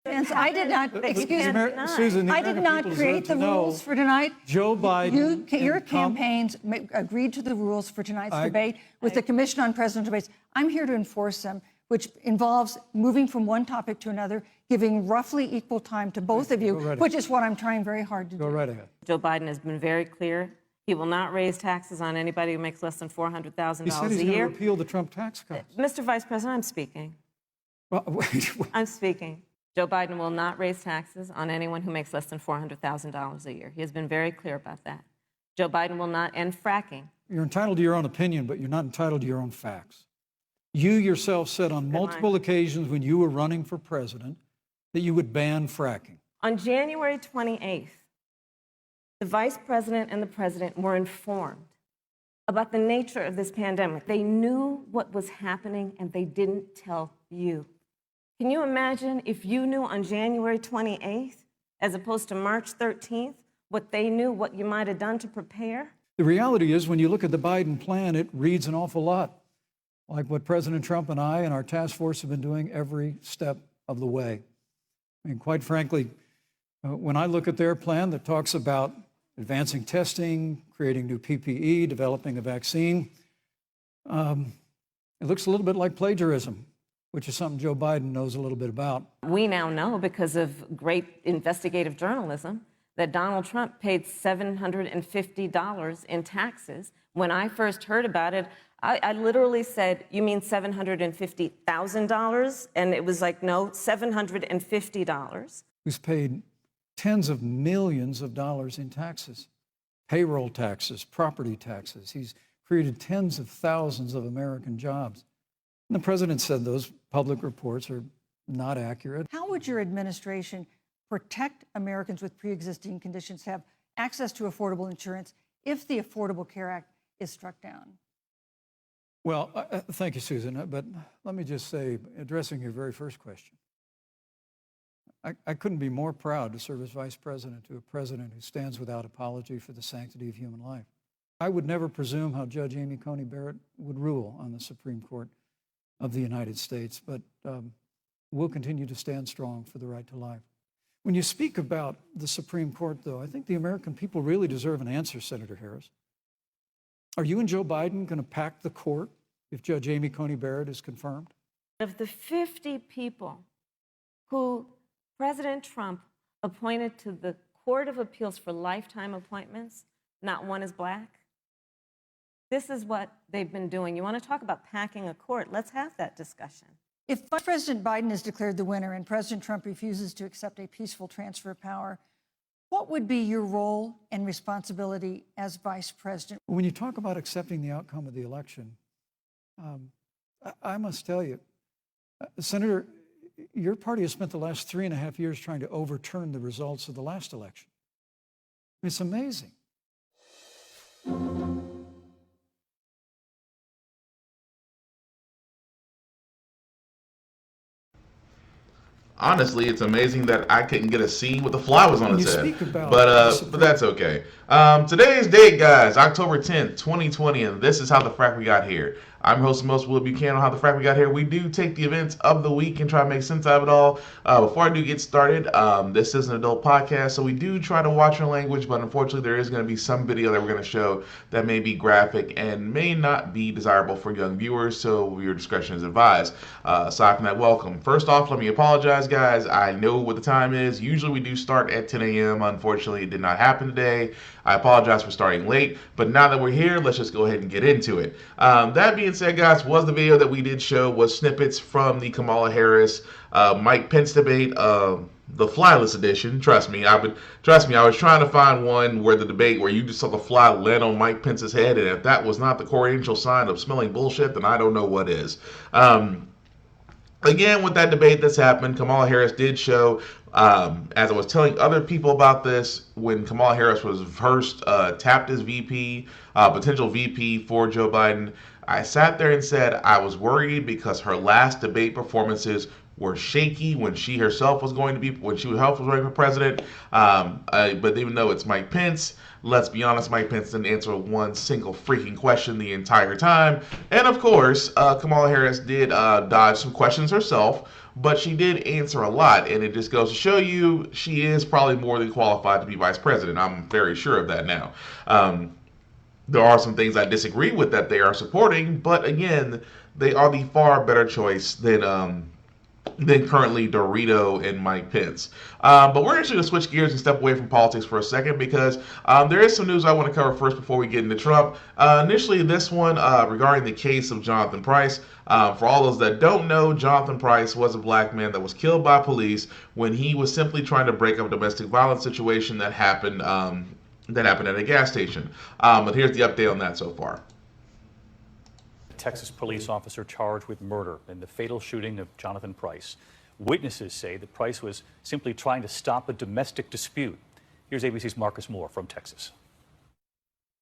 I did not, excuse me, Susan, I did not create the rules for tonight. Joe Biden. Your campaigns agreed to the rules for tonight's debate with the Commission on Presidential Debates. I'm here to enforce them, which involves moving from one topic to another, giving roughly equal time to both of you, which is what I'm trying very hard to do. Go right ahead. Joe Biden has been very clear. He will not raise taxes on anybody who makes less than $400,000 a year. He said he's going to repeal the Trump tax cuts. Mr. Vice President, I'm speaking. Well, wait. I'm speaking. Joe Biden will not raise taxes on anyone who makes less than $400,000 a year. He has been very clear about that. Joe Biden will not end fracking. You're entitled to your own opinion, but you're not entitled to your own facts. You yourself said on multiple occasions when you were running for president that you would ban fracking. On January 28th, the Vice President and the President were informed about the nature of this pandemic. They knew what was happening, and they didn't tell you. Can you imagine if you knew on January 28th, as opposed to March 13th, what they knew, what you might have done to prepare? The reality is, when you look at the Biden plan, it reads an awful lot like what President Trump and I and our task force have been doing every step of the way. I mean, quite frankly, when I look at their plan that talks about advancing testing, creating new PPE, developing a vaccine, it looks a little bit like plagiarism, which is something Joe Biden knows a little bit about. We now know, because of great investigative journalism, that Donald Trump paid $750 in taxes. When I first heard about it, I literally said, "You mean $750,000? And it was like, no, $750. Who's paid tens of millions of dollars in taxes, payroll taxes, property taxes. He's created tens of thousands of American jobs. And the president said those public reports are not accurate. How would your administration protect Americans with pre-existing conditions to have access to affordable insurance if the Affordable Care Act is struck down? Well, thank you, Susan. But let me just say, addressing your very first question, I couldn't be more proud to serve as vice president to a president who stands without apology for the sanctity of human life. I would never presume how Judge Amy Coney Barrett would rule on the Supreme Court of the United States, but we'll continue to stand strong for the right to life. When you speak about the Supreme Court, though, I think the American people really deserve an answer, Senator Harris. Are you and Joe Biden going to pack the court if Judge Amy Coney Barrett is confirmed? Of the 50 people who President Trump appointed to the Court of Appeals for lifetime appointments, not one is black. This is what they've been doing. You want to talk about packing a court? Let's have that discussion. If Vice President Biden is declared the winner and President Trump refuses to accept a peaceful transfer of power, what would be your role and responsibility as vice president? When you talk about accepting the outcome of the election, I must tell you, Senator, your party has spent the last 3.5 years trying to overturn the results of the last election. It's amazing. Honestly, it's amazing that I couldn't get a C with the fly was on its head. But that's okay. Today's date, guys, October 10th, 2020, and this is how the Frack We Got Here. I'm your host, most Will Buchanan, on how the Frack We Got Here. We do take the events of the week and try to make sense out of it all. Before I do get started, this is an adult podcast, so we do try to watch our language, but unfortunately there is going to be some video that we're going to show that may be graphic and may not be desirable for young viewers, so your discretion is advised. Aside from that, welcome. First off, let me apologize, guys. I know what the time is. Usually we do start at 10 a.m. Unfortunately, it did not happen today. I apologize for starting late, but now that we're here, let's just go ahead and get into it. That being said, guys, was the video that we did show was snippets from the Kamala Harris, Mike Pence debate, the flyless edition. Trust me, I was trying to find one where the debate where you just saw the fly land on Mike Pence's head, and if that was not the corrential sign of smelling bullshit, then I don't know what is. Again, with that debate that's happened, Kamala Harris did show, as I was telling other people about this, when Kamala Harris was first tapped as VP, potential VP for Joe Biden, I sat there and said I was worried because her last debate performances were shaky when she herself was going to be, when she herself was running for president. But even though it's Mike Pence, let's be honest, Mike Pence didn't answer one single freaking question the entire time. And of course, Kamala Harris did dodge some questions herself, but she did answer a lot, and it just goes to show you she is probably more than qualified to be vice president. I'm very sure of that now. There are some things I disagree with that they are supporting, but again, they are the far better choice than currently Dorito and Mike Pence. But we're actually going to switch gears and step away from politics for a second because there is some news I want to cover first before we get into Trump. Initially, this one regarding the case of Jonathan Price. For all those that don't know, Jonathan Price was a black man that was killed by police when he was simply trying to break up a domestic violence situation that happened at a gas station. But here's the update on that so far. Texas police officer charged with murder in the fatal shooting of Jonathan Price. Witnesses say that Price was simply trying to stop a domestic dispute. Here's ABC's Marcus Moore from Texas.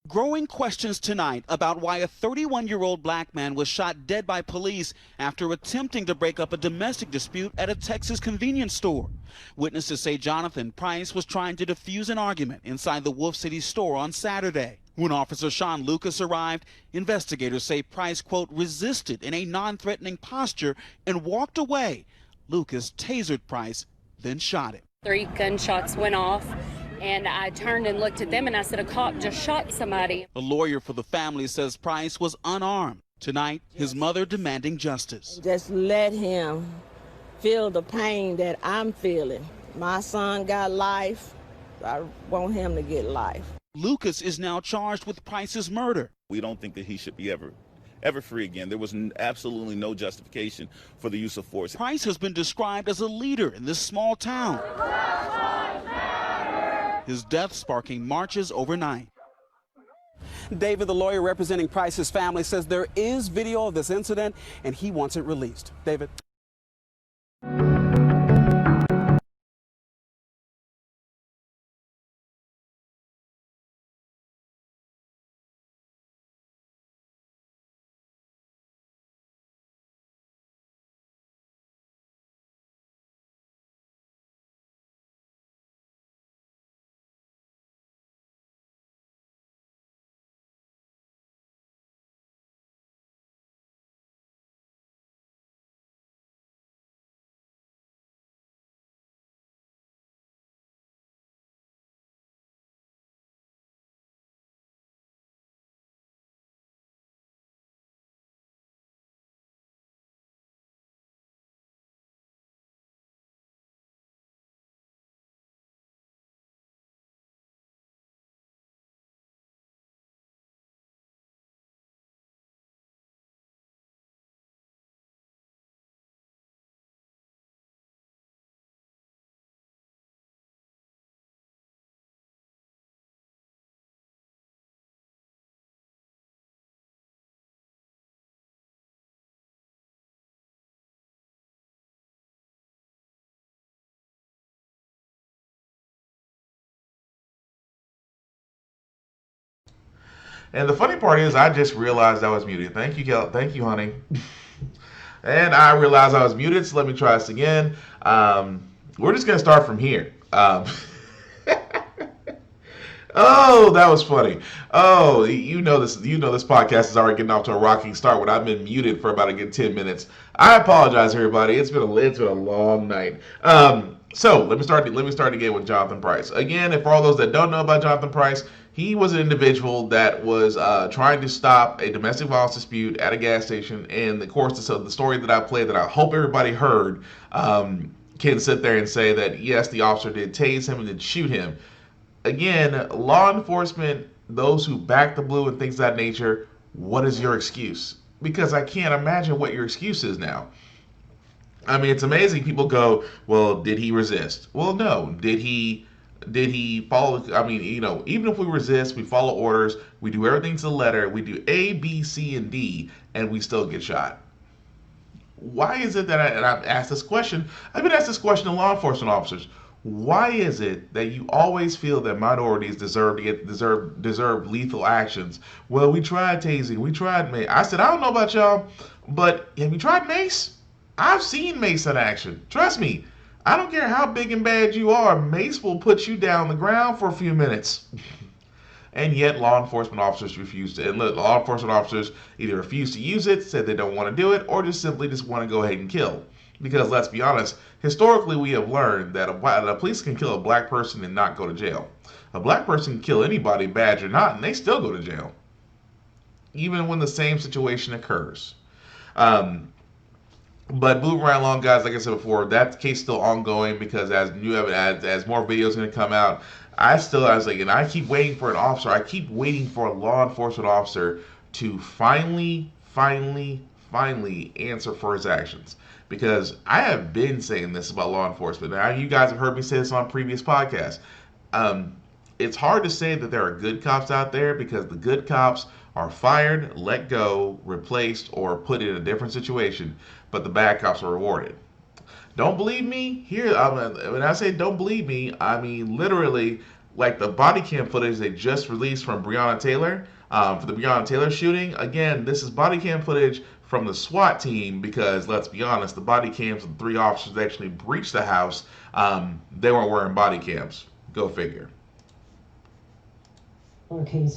Growing questions tonight about why a 31-year-old black man was shot dead by police after attempting to break up a domestic dispute at a Texas convenience store. Witnesses say Jonathan Price was trying to defuse an argument inside the Wolf City store on Saturday. When Officer Sean Lucas arrived, investigators say Price, quote, resisted in a non-threatening posture and walked away. Lucas tasered Price, then shot him. 3 gunshots went off, and I turned and looked at them, and I said, a cop just shot somebody. A lawyer for the family says Price was unarmed. Tonight, his mother demanding justice. Just let him feel the pain that I'm feeling. My son got life. I want him to get life. Lucas is now charged with Price's murder. We don't think that he should be ever free again. There was absolutely no justification for the use of force. Price has been described as a leader in this small town. His death sparking marches overnight. David, the lawyer representing Price's family, says there is video of this incident and he wants it released. David. And the funny part is, I just realized I was muted. Thank you, Kel. Thank you, honey. And I realized I was muted, so let me try this again. We're just going to start from here. Oh, that was funny. Oh, you know this podcast is already getting off to a rocking start when I've been muted for about a good 10 minutes. I apologize, everybody. It's been a long night. So let me start again with Jonathan Price. Again, for all those that don't know about Jonathan Price, he was an individual that was trying to stop a domestic violence dispute at a gas station. And of course, the story that I played that I hope everybody heard can sit there and say that yes, the officer did tase him and did shoot him. Again, law enforcement, those who back the blue and things of that nature, what is your excuse? Because I can't imagine what your excuse is now. I mean, it's amazing. People go, well, did he resist? Well, no. Did he follow? I mean, even if we resist, we follow orders, we do everything to the letter, we do A, B, C, and D, and we still get shot. Why is it that I've asked this question? I've been asked this question to law enforcement officers. Why is it that you always feel that minorities deserve lethal actions? Well, we tried tasing, we tried mace. I said, I don't know about y'all, but have you tried mace? I've seen mace in action. Trust me, I don't care how big and bad you are, mace will put you down the ground for a few minutes. And yet law enforcement officers refuse to. And law enforcement officers either refuse to use it, say they don't want to do it, or just simply want to go ahead and kill. Because let's be honest, historically we have learned that a police can kill a black person and not go to jail. A black person can kill anybody, badge or not, and they still go to jail, even when the same situation occurs. But moving right along, guys, like I said before, that case is still ongoing because as more videos are going to come out, I keep waiting for an officer. I keep waiting for a law enforcement officer to finally answer for his actions. Because I have been saying this about law enforcement. Now, you guys have heard me say this on previous podcasts. It's hard to say that there are good cops out there because the good cops are fired, let go, replaced, or put in a different situation, but the bad cops are rewarded. Don't believe me? When I say don't believe me, I mean literally like the body cam footage they just released from Breonna Taylor, for the Breonna Taylor shooting. Again, this is body cam footage from the SWAT team because, let's be honest, the body cams of the 3 officers that actually breached the house, they weren't wearing body cams. Go figure.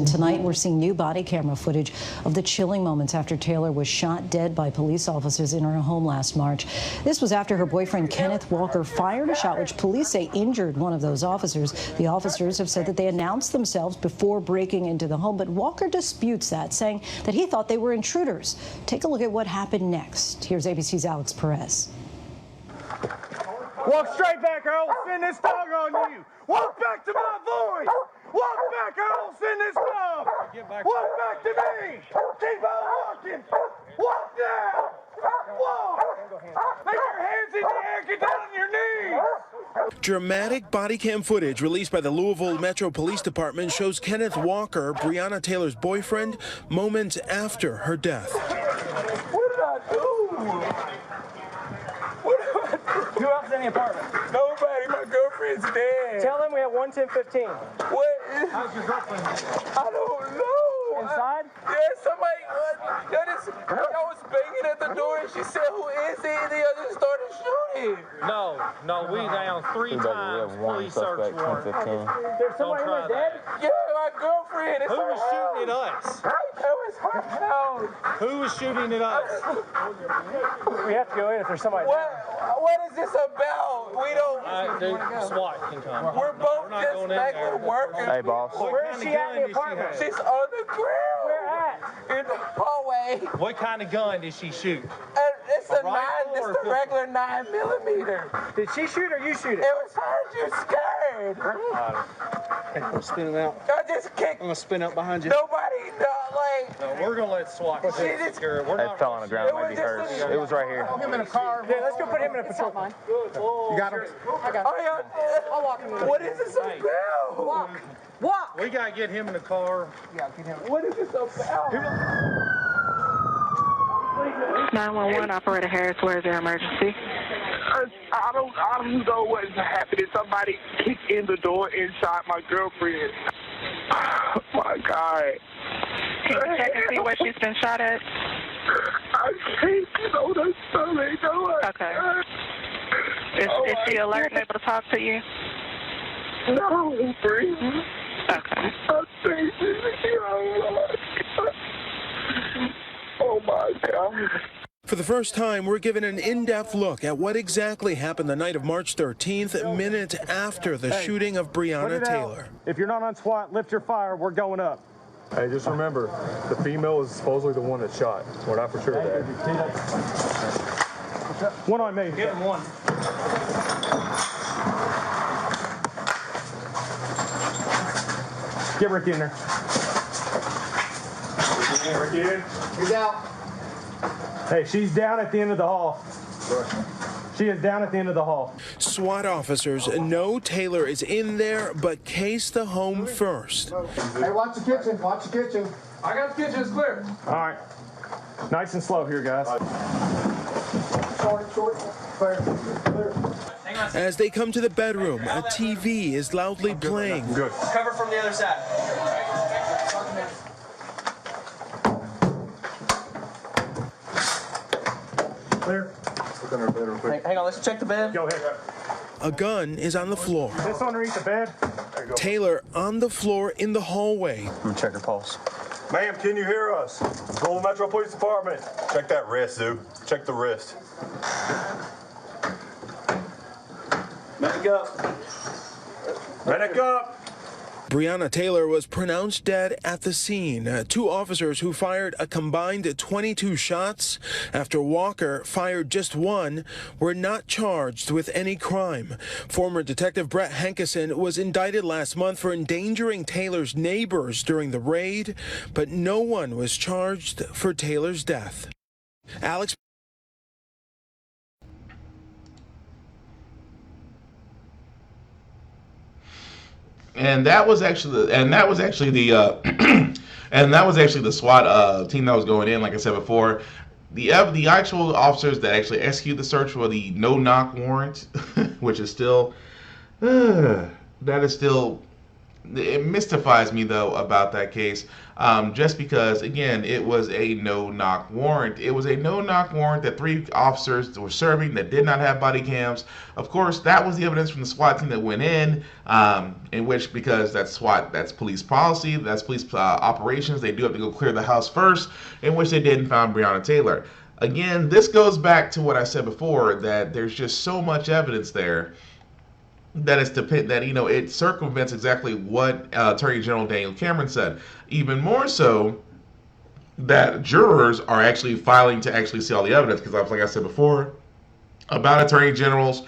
Tonight, we're seeing new body camera footage of the chilling moments after Taylor was shot dead by police officers in her home last March. This was after her boyfriend, Kenneth Walker, fired a shot which police say injured one of those officers. The officers have said that they announced themselves before breaking into the home, but Walker disputes that, saying that he thought they were intruders. Take a look at what happened next. Here's ABC's Alex Perez. Walk straight back or I'll send this dog on you. Walk back to my voice. Walk back or I'll send this dog. Walk back to me. Keep on walking. Walk now. Walk. Make your hands in the air. Get down on your knees. Dramatic body cam footage released by the Louisville Metro Police Department shows Kenneth Walker, Breonna Taylor's boyfriend, moments after her death. What did I do? Who else is in the apartment? Nobody. My girlfriend's dead. Tell them we have 11015. What? How's your girlfriend? I don't know. Inside? Yeah, somebody. I was banging at the door and she said, "Who is it?" And the others started shooting. No, we down 3 times. Police search warrant. There's somebody who was dead? Yeah, my girlfriend. Who was shooting at us? It was her house. Who was shooting at us? We have to go in if there's somebody. What is this about? We don't. SWAT can come. We're both just regular workers. Hey, boss. Where is she at in the apartment? She's on the ground. Where at? In the hallway. What kind of gun did she shoot? It's a 9. It's the regular 9mm. Did she shoot or you shoot it? It was her. You're scared. I'm spinning out. I just kicked. I'm gonna spin up behind you. Nobody, No, we're gonna let SWAT take care of it. It fell on the ground. It might be hers. It was right here. Put him in a car. Yeah, let's go put him in a patrol. You got him? I got him. I'll walk him in. What is this about? Walk. We gotta get him in the car. Yeah, get him. What is this about? 911 operator Harris, where is your emergency? I don't know what's happening. Somebody kicked in the door inside my girlfriend. Oh my God. Can you check and see where she's been shot at? I can't know the stomach. Okay. Is she alert and able to talk to you? No, I'm free. Okay. Oh my God. For the first time, we're given an in-depth look at what exactly happened the night of March 13th, minutes after the shooting of Breonna Taylor. If you're not on SWAT, lift your fire. We're going up. Hey, just remember, the female is supposedly the one that shot. We're not for sure of that. One on me. Give him one. Get Ricky in there. Ricky in. He's out. Hey, she's down at the end of the hall. She is down at the end of the hall. SWAT officers know Taylor is in there, but case the home first. Hey, watch the kitchen. Watch the kitchen. I got the kitchen. It's clear. All right. Nice and slow here, guys. Short, clear. As they come to the bedroom, a TV is loudly playing. Good. Cover from the other side. Clear. Hang on, let's check the bed. Go ahead. A gun is on the floor. Is this underneath the bed? Taylor on the floor in the hallway. I'm gonna check her pulse. Ma'am, can you hear us? Louisville Metro Police Department. Check that wrist, dude. Check the wrist. up. Medic up. Breonna Taylor was pronounced dead at the scene. Two officers who fired a combined 22 shots after Walker fired just one were not charged with any crime. Former Detective Brett Hankison was indicted last month for endangering Taylor's neighbors during the raid, but no one was charged for Taylor's death. Alex. And that was actually the and that was actually the SWAT team that was going in. Like I said before, the actual officers that actually executed the search were the no-knock warrant, which is still that is still. It mystifies me though about that case, just because again it was a no-knock warrant. It was a no-knock warrant that 3 officers were serving that did not have body cams. Of course, that was the evidence from the SWAT team that went in which, because that's SWAT, that's police policy, that's police operations. They do have to go clear the house first, in which they did and found Breonna Taylor. Again, this goes back to what I said before, that there's just so much evidence there that it circumvents exactly what Attorney General Daniel Cameron said. Even more so, that jurors are actually filing to actually see all the evidence, because like I said before about attorney generals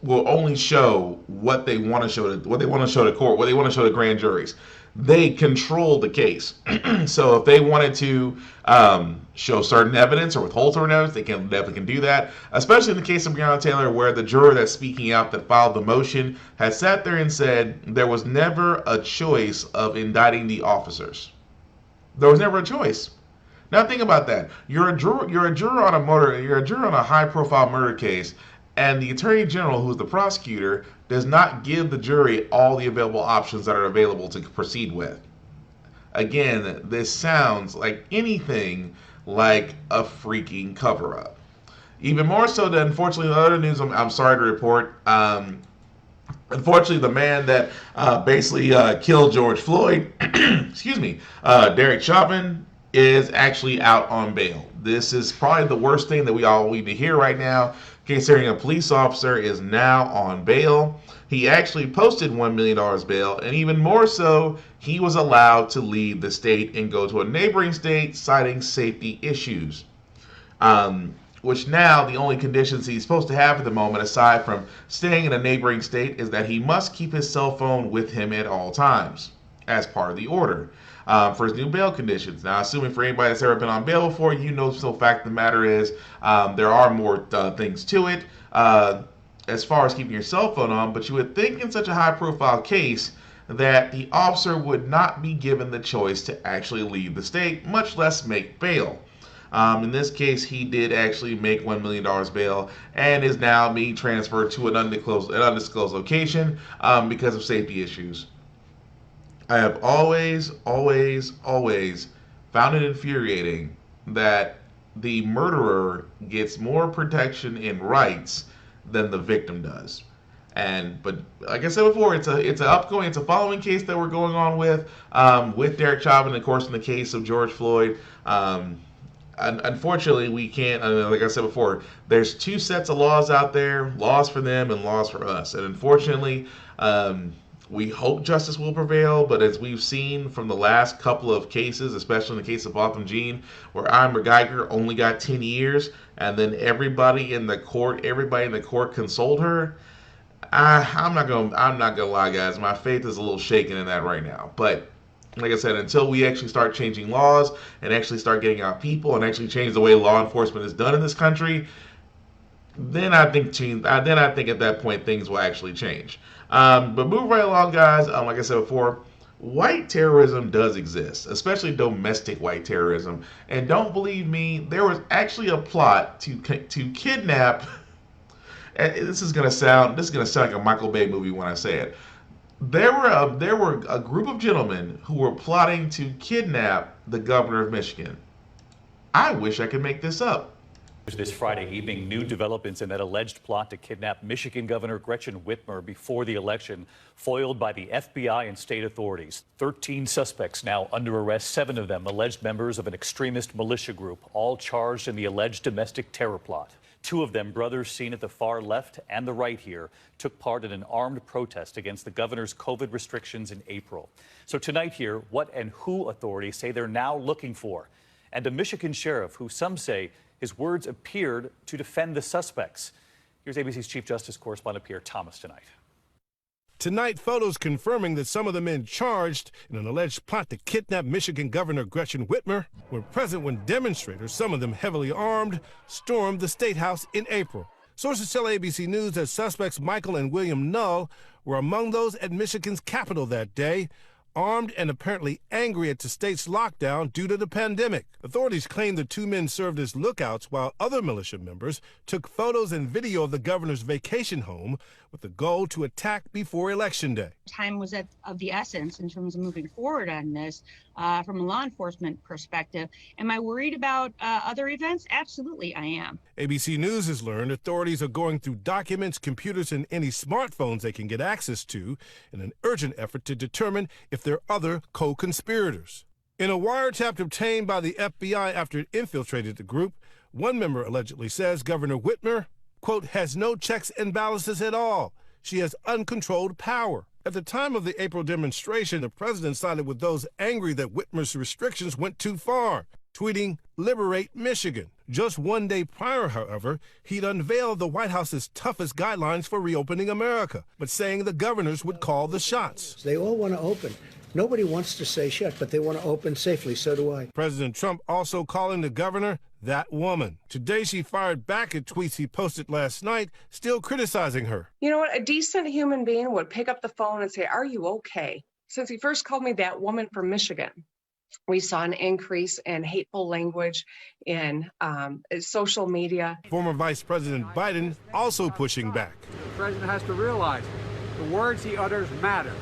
will only show what they want to show to court, what they want to show to grand juries. They control the case. So if they wanted to show certain evidence or withhold certain evidence, they definitely can do that. Especially in the case of Breonna Taylor, where the juror that's speaking out that filed the motion has sat there and said there was never a choice of indicting the officers. There was never a choice. Now think about that. You're a juror on a high-profile murder case, and the attorney general, who's the prosecutor, does not give the jury all the available options that are available to proceed with. Again, this sounds like anything like a freaking cover-up. Even more so that, unfortunately, the other news I'm sorry to report, unfortunately, the man that basically killed George Floyd, excuse me, Derek Chauvin, is actually out on bail. This is probably the worst thing that we all need to hear right now, considering a police officer is now on bail. He actually posted $1 million bail, and even more so, he was allowed to leave the state and go to a neighboring state, citing safety issues. Which now, the only conditions he's supposed to have at the moment, aside from staying in a neighboring state, is that he must keep his cell phone with him at all times, as part of the order. For his new bail conditions. Now, assuming for anybody that's ever been on bail before, you know the fact of the matter is there are more things to it as far as keeping your cell phone on, but you would think in such a high-profile case that the officer would not be given the choice to actually leave the state, much less make bail. In this case, he did actually make $1 million bail and is now being transferred to an undisclosed location because of safety issues. I have always found it infuriating that the murderer gets more protection in rights than the victim does. But like I said before, it's a following case that we're going on with Derek Chauvin, of course, in the case of George Floyd. Unfortunately, we can't, like I said before, there's 2 sets of laws out there, laws for them and laws for us. And unfortunately, we hope justice will prevail, but as we've seen from the last couple of cases, especially in the case of Botham Jean, where Amber Geiger only got 10 years, and then everybody in the court consoled her. I'm not gonna lie, guys. My faith is a little shaken in that right now. But like I said, until we actually start changing laws and actually start getting out people and actually change the way law enforcement is done in this country, then I think at that point things will actually change. But move right along, guys. Like I said before, white terrorism does exist, especially domestic white terrorism. And don't believe me, there was actually a plot to kidnap. And this is gonna sound like a Michael Bay movie when I say it. There were a group of gentlemen who were plotting to kidnap the governor of Michigan. I wish I could make this up. This Friday evening, new developments in that alleged plot to kidnap Michigan Governor Gretchen Whitmer before the election, foiled by the FBI and state authorities. 13 suspects now under arrest, 7 of them alleged members of an extremist militia group, all charged in the alleged domestic terror plot. Two of them, brothers seen at the far left and the right here, took part in an armed protest against the governor's COVID restrictions in April. So tonight here, what and who authorities say they're now looking for. And a Michigan sheriff who some say his words appeared to defend the suspects. Here's ABC's Chief Justice correspondent Pierre Thomas tonight. Tonight, photos confirming that some of the men charged in an alleged plot to kidnap Michigan Governor Gretchen Whitmer were present when demonstrators, some of them heavily armed, stormed the State House in April. Sources tell ABC News that suspects Michael and William Null were among those at Michigan's Capitol that day, armed and apparently angry at the state's lockdown due to the pandemic. Authorities claim the two men served as lookouts while other militia members took photos and video of the governor's vacation home with the goal to attack before Election Day. Time was of the essence in terms of moving forward on this from a law enforcement perspective. Am I worried about other events? Absolutely, I am. ABC News has learned authorities are going through documents, computers, and any smartphones they can get access to in an urgent effort to determine if there are other co-conspirators. In a wiretap obtained by the FBI after it infiltrated the group, one member allegedly says Governor Whitmer, quote, has no checks and balances at all. She has uncontrolled power. At the time of the April demonstration, the president sided with those angry that Whitmer's restrictions went too far, tweeting, "Liberate Michigan." Just one day prior, however, he'd unveiled the White House's toughest guidelines for reopening America, but saying the governors would call the shots. They all want to open. Nobody wants to say shut, but they want to open safely. So do I. President Trump also calling the governor that woman. Today, she fired back at tweets he posted last night, still criticizing her. You know what? A decent human being would pick up the phone and say, "Are you okay?" Since he first called me that woman from Michigan, we saw an increase in hateful language in social media. Former Vice President Biden also pushing back. The president has to realize the words he utters matter.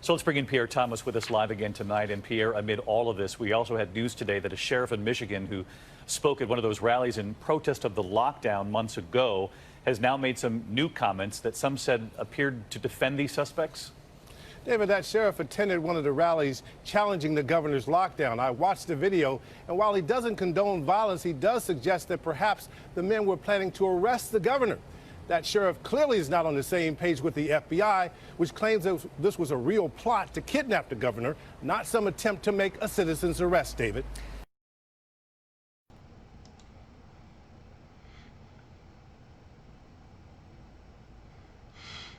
So let's bring in Pierre Thomas with us live again tonight. And Pierre, amid all of this, we also had news today that a sheriff in Michigan who spoke at one of those rallies in protest of the lockdown months ago has now made some new comments that some said appeared to defend these suspects. David, that sheriff attended one of the rallies challenging the governor's lockdown. I watched the video, and while he doesn't condone violence, he does suggest that perhaps the men were planning to arrest the governor. That sheriff clearly is not on the same page with the FBI, which claims that this was a real plot to kidnap the governor, not some attempt to make a citizen's arrest, David.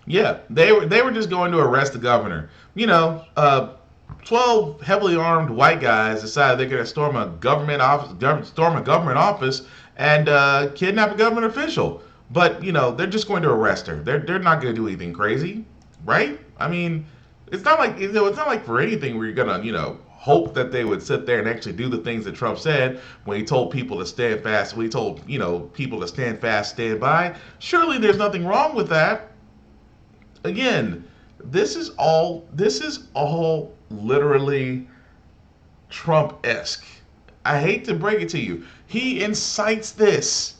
Yeah, they were just going to arrest the governor. 12 heavily armed white guys decided they're going to storm a government office and kidnap a government official. But, they're just going to arrest her. They're not going to do anything crazy, right? I mean, it's not like it's not like for anything where you're going to, hope that they would sit there and actually do the things that Trump said when he told people to stand fast. When he told, people to stand fast, stand by. Surely there's nothing wrong with that. Again, this is all literally Trump-esque. I hate to break it to you. He incites this.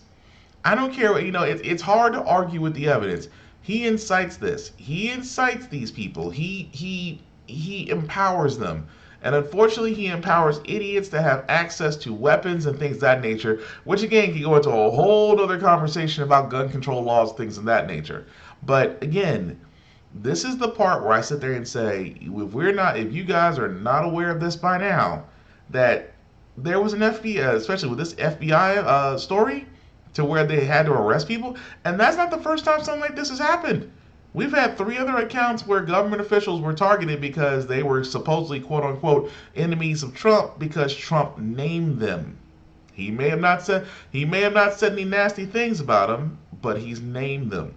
I don't care what, it's hard to argue with the evidence. He incites this. He incites these people. He empowers them. And unfortunately, he empowers idiots to have access to weapons and things of that nature, which again can go into a whole other conversation about gun control laws, things of that nature. But again, this is the part where I sit there and say, if you guys are not aware of this by now, that there was an FBI, especially with this FBI story, to where they had to arrest people. And that's not the first time something like this has happened. We've had 3 other accounts where government officials were targeted because they were supposedly, quote unquote, enemies of Trump because Trump named them. He may have not said any nasty things about them, but he's named them.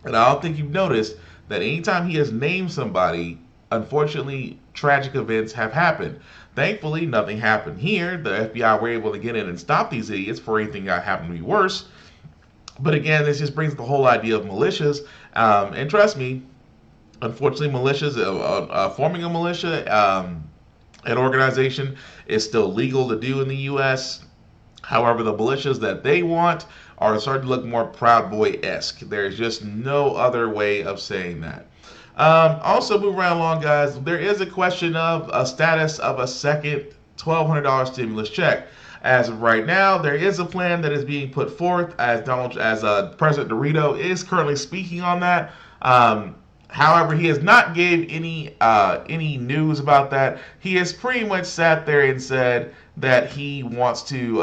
And I don't think you've noticed that anytime he has named somebody, unfortunately, tragic events have happened. Thankfully, nothing happened here. The FBI were able to get in and stop these idiots for anything that happened to be worse. But again, this just brings the whole idea of militias. And trust me, unfortunately, militias, forming a militia, an organization is still legal to do in the U.S. However, the militias that they want are starting to look more Proud Boy-esque. There's just no other way of saying that. Also, moving right along, guys, there is a question of a status of a second $1,200 stimulus check. As of right now, there is a plan that is being put forth as President Dorito is currently speaking on that. However, he has not gave any news about that. He has pretty much sat there and said that he wants to,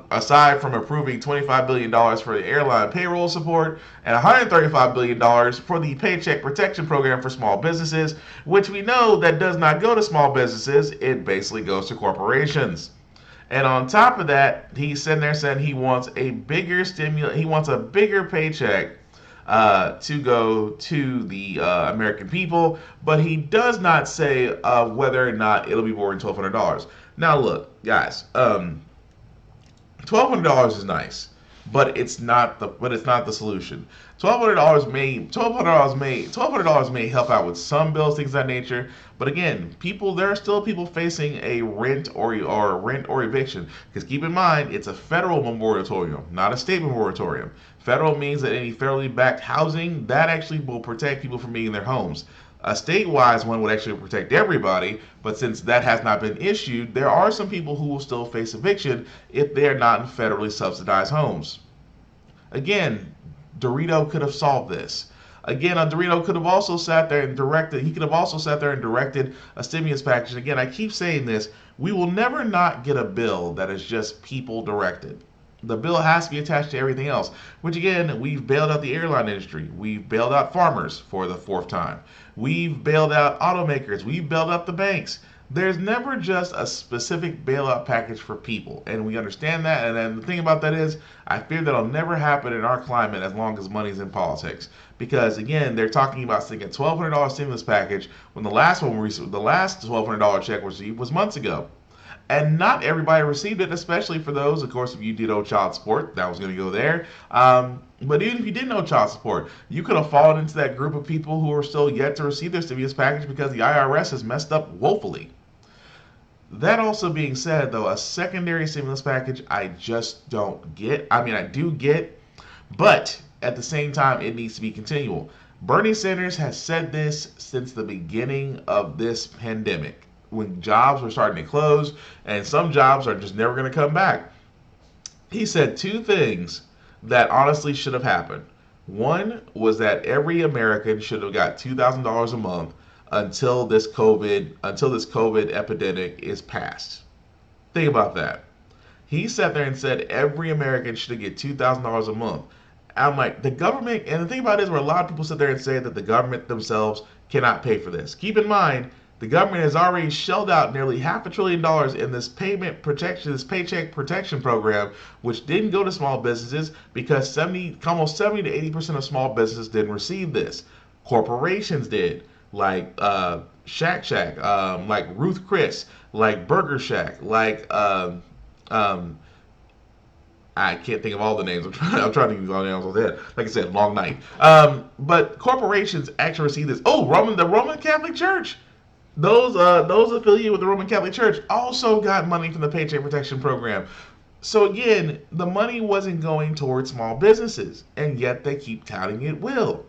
aside from approving $25 billion for the airline payroll support and $135 billion for the Paycheck Protection Program for small businesses, which we know that does not go to small businesses, it basically goes to corporations. And on top of that, he's sitting there saying he wants a bigger he wants a bigger paycheck to go to the American people, but he does not say whether or not it'll be more than $1,200. Now, look, guys, $1,200 is nice, but it's not the solution. $1,200 may help out with some bills, things of that nature. But again, there are still people facing a rent or eviction. Because keep in mind, it's a federal moratorium, not a state moratorium. Federal means that any federally backed housing that actually will protect people from being in their homes. A statewide one would actually protect everybody, but since that has not been issued, there are some people who will still face eviction if they are not in federally subsidized homes. Again, Dorito could have solved this. Again, Dorito could have also sat there and directed. He could have also sat there and directed a stimulus package. And again, I keep saying this: we will never not get a bill that is just people directed. The bill has to be attached to everything else. Which again, we've bailed out the airline industry. We've bailed out farmers for the 4th time. We've bailed out automakers. We've bailed out the banks. There's never just a specific bailout package for people, and we understand that. And then the thing about that is, I fear that'll never happen in our climate as long as money's in politics. Because again, they're talking about sticking a $1,200 stimulus package when the last $1,200 check was received was months ago, and not everybody received it. Especially for those, of course, if you did owe child support, that was going to go there. But even if you didn't owe child support, you could have fallen into that group of people who are still yet to receive their stimulus package because the IRS has messed up woefully. That also being said, though, a secondary stimulus package, I just don't get. I mean, I do get, but at the same time, it needs to be continual. Bernie Sanders has said this since the beginning of this pandemic, when jobs were starting to close and some jobs are just never going to come back. He said 2 things that honestly should have happened. One was that every American should have got $2,000 a month until this COVID epidemic is past. Think about that. He sat there and said every American should get $2,000 a month. I'm like, the government, and the thing about it is where a lot of people sit there and say that the government themselves cannot pay for this. Keep in mind, the government has already shelled out nearly $500 billion in this paycheck protection program, which didn't go to small businesses because almost 70 to 80% of small businesses didn't receive this. Corporations did, like Shack Shack, like Ruth Chris, like Burger Shack, like I can't think of all the names. I'm trying to use all the names on the head. Like I said, long night. But corporations actually receive this. Oh, the Roman Catholic Church. Those affiliated with the Roman Catholic Church also got money from the Paycheck Protection Program. So again, the money wasn't going towards small businesses, and yet they keep touting it will.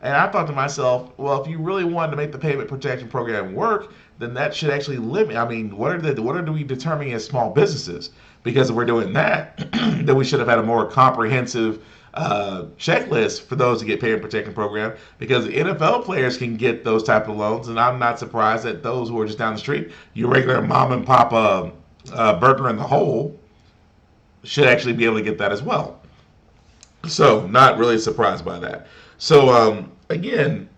And I thought to myself, well, if you really wanted to make the Payment Protection Program work, then that should actually limit. I mean, what are we determining as small businesses? Because if we're doing that, then we should have had a more comprehensive checklist for those to get Payment Protection Program. Because NFL players can get those type of loans, and I'm not surprised that those who are just down the street, your regular mom and pop burger in the hole, should actually be able to get that as well. So, not really surprised by that. So, again,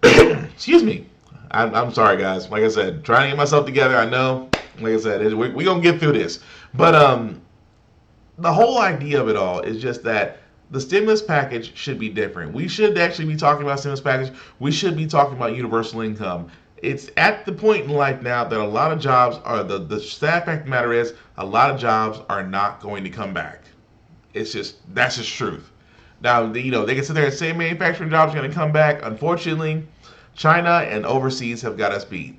excuse me. I'm sorry, guys. Like I said, trying to get myself together. I know, like I said, we're going to get through this. But the whole idea of it all is just that the stimulus package should be different. We should actually be talking about stimulus package. We should be talking about universal income. It's at the point in life now that a lot of jobs are, the sad fact of the matter is, a lot of jobs are not going to come back. That's just truth. Now, they can sit there and say manufacturing jobs are going to come back. Unfortunately, China and overseas have got us beat.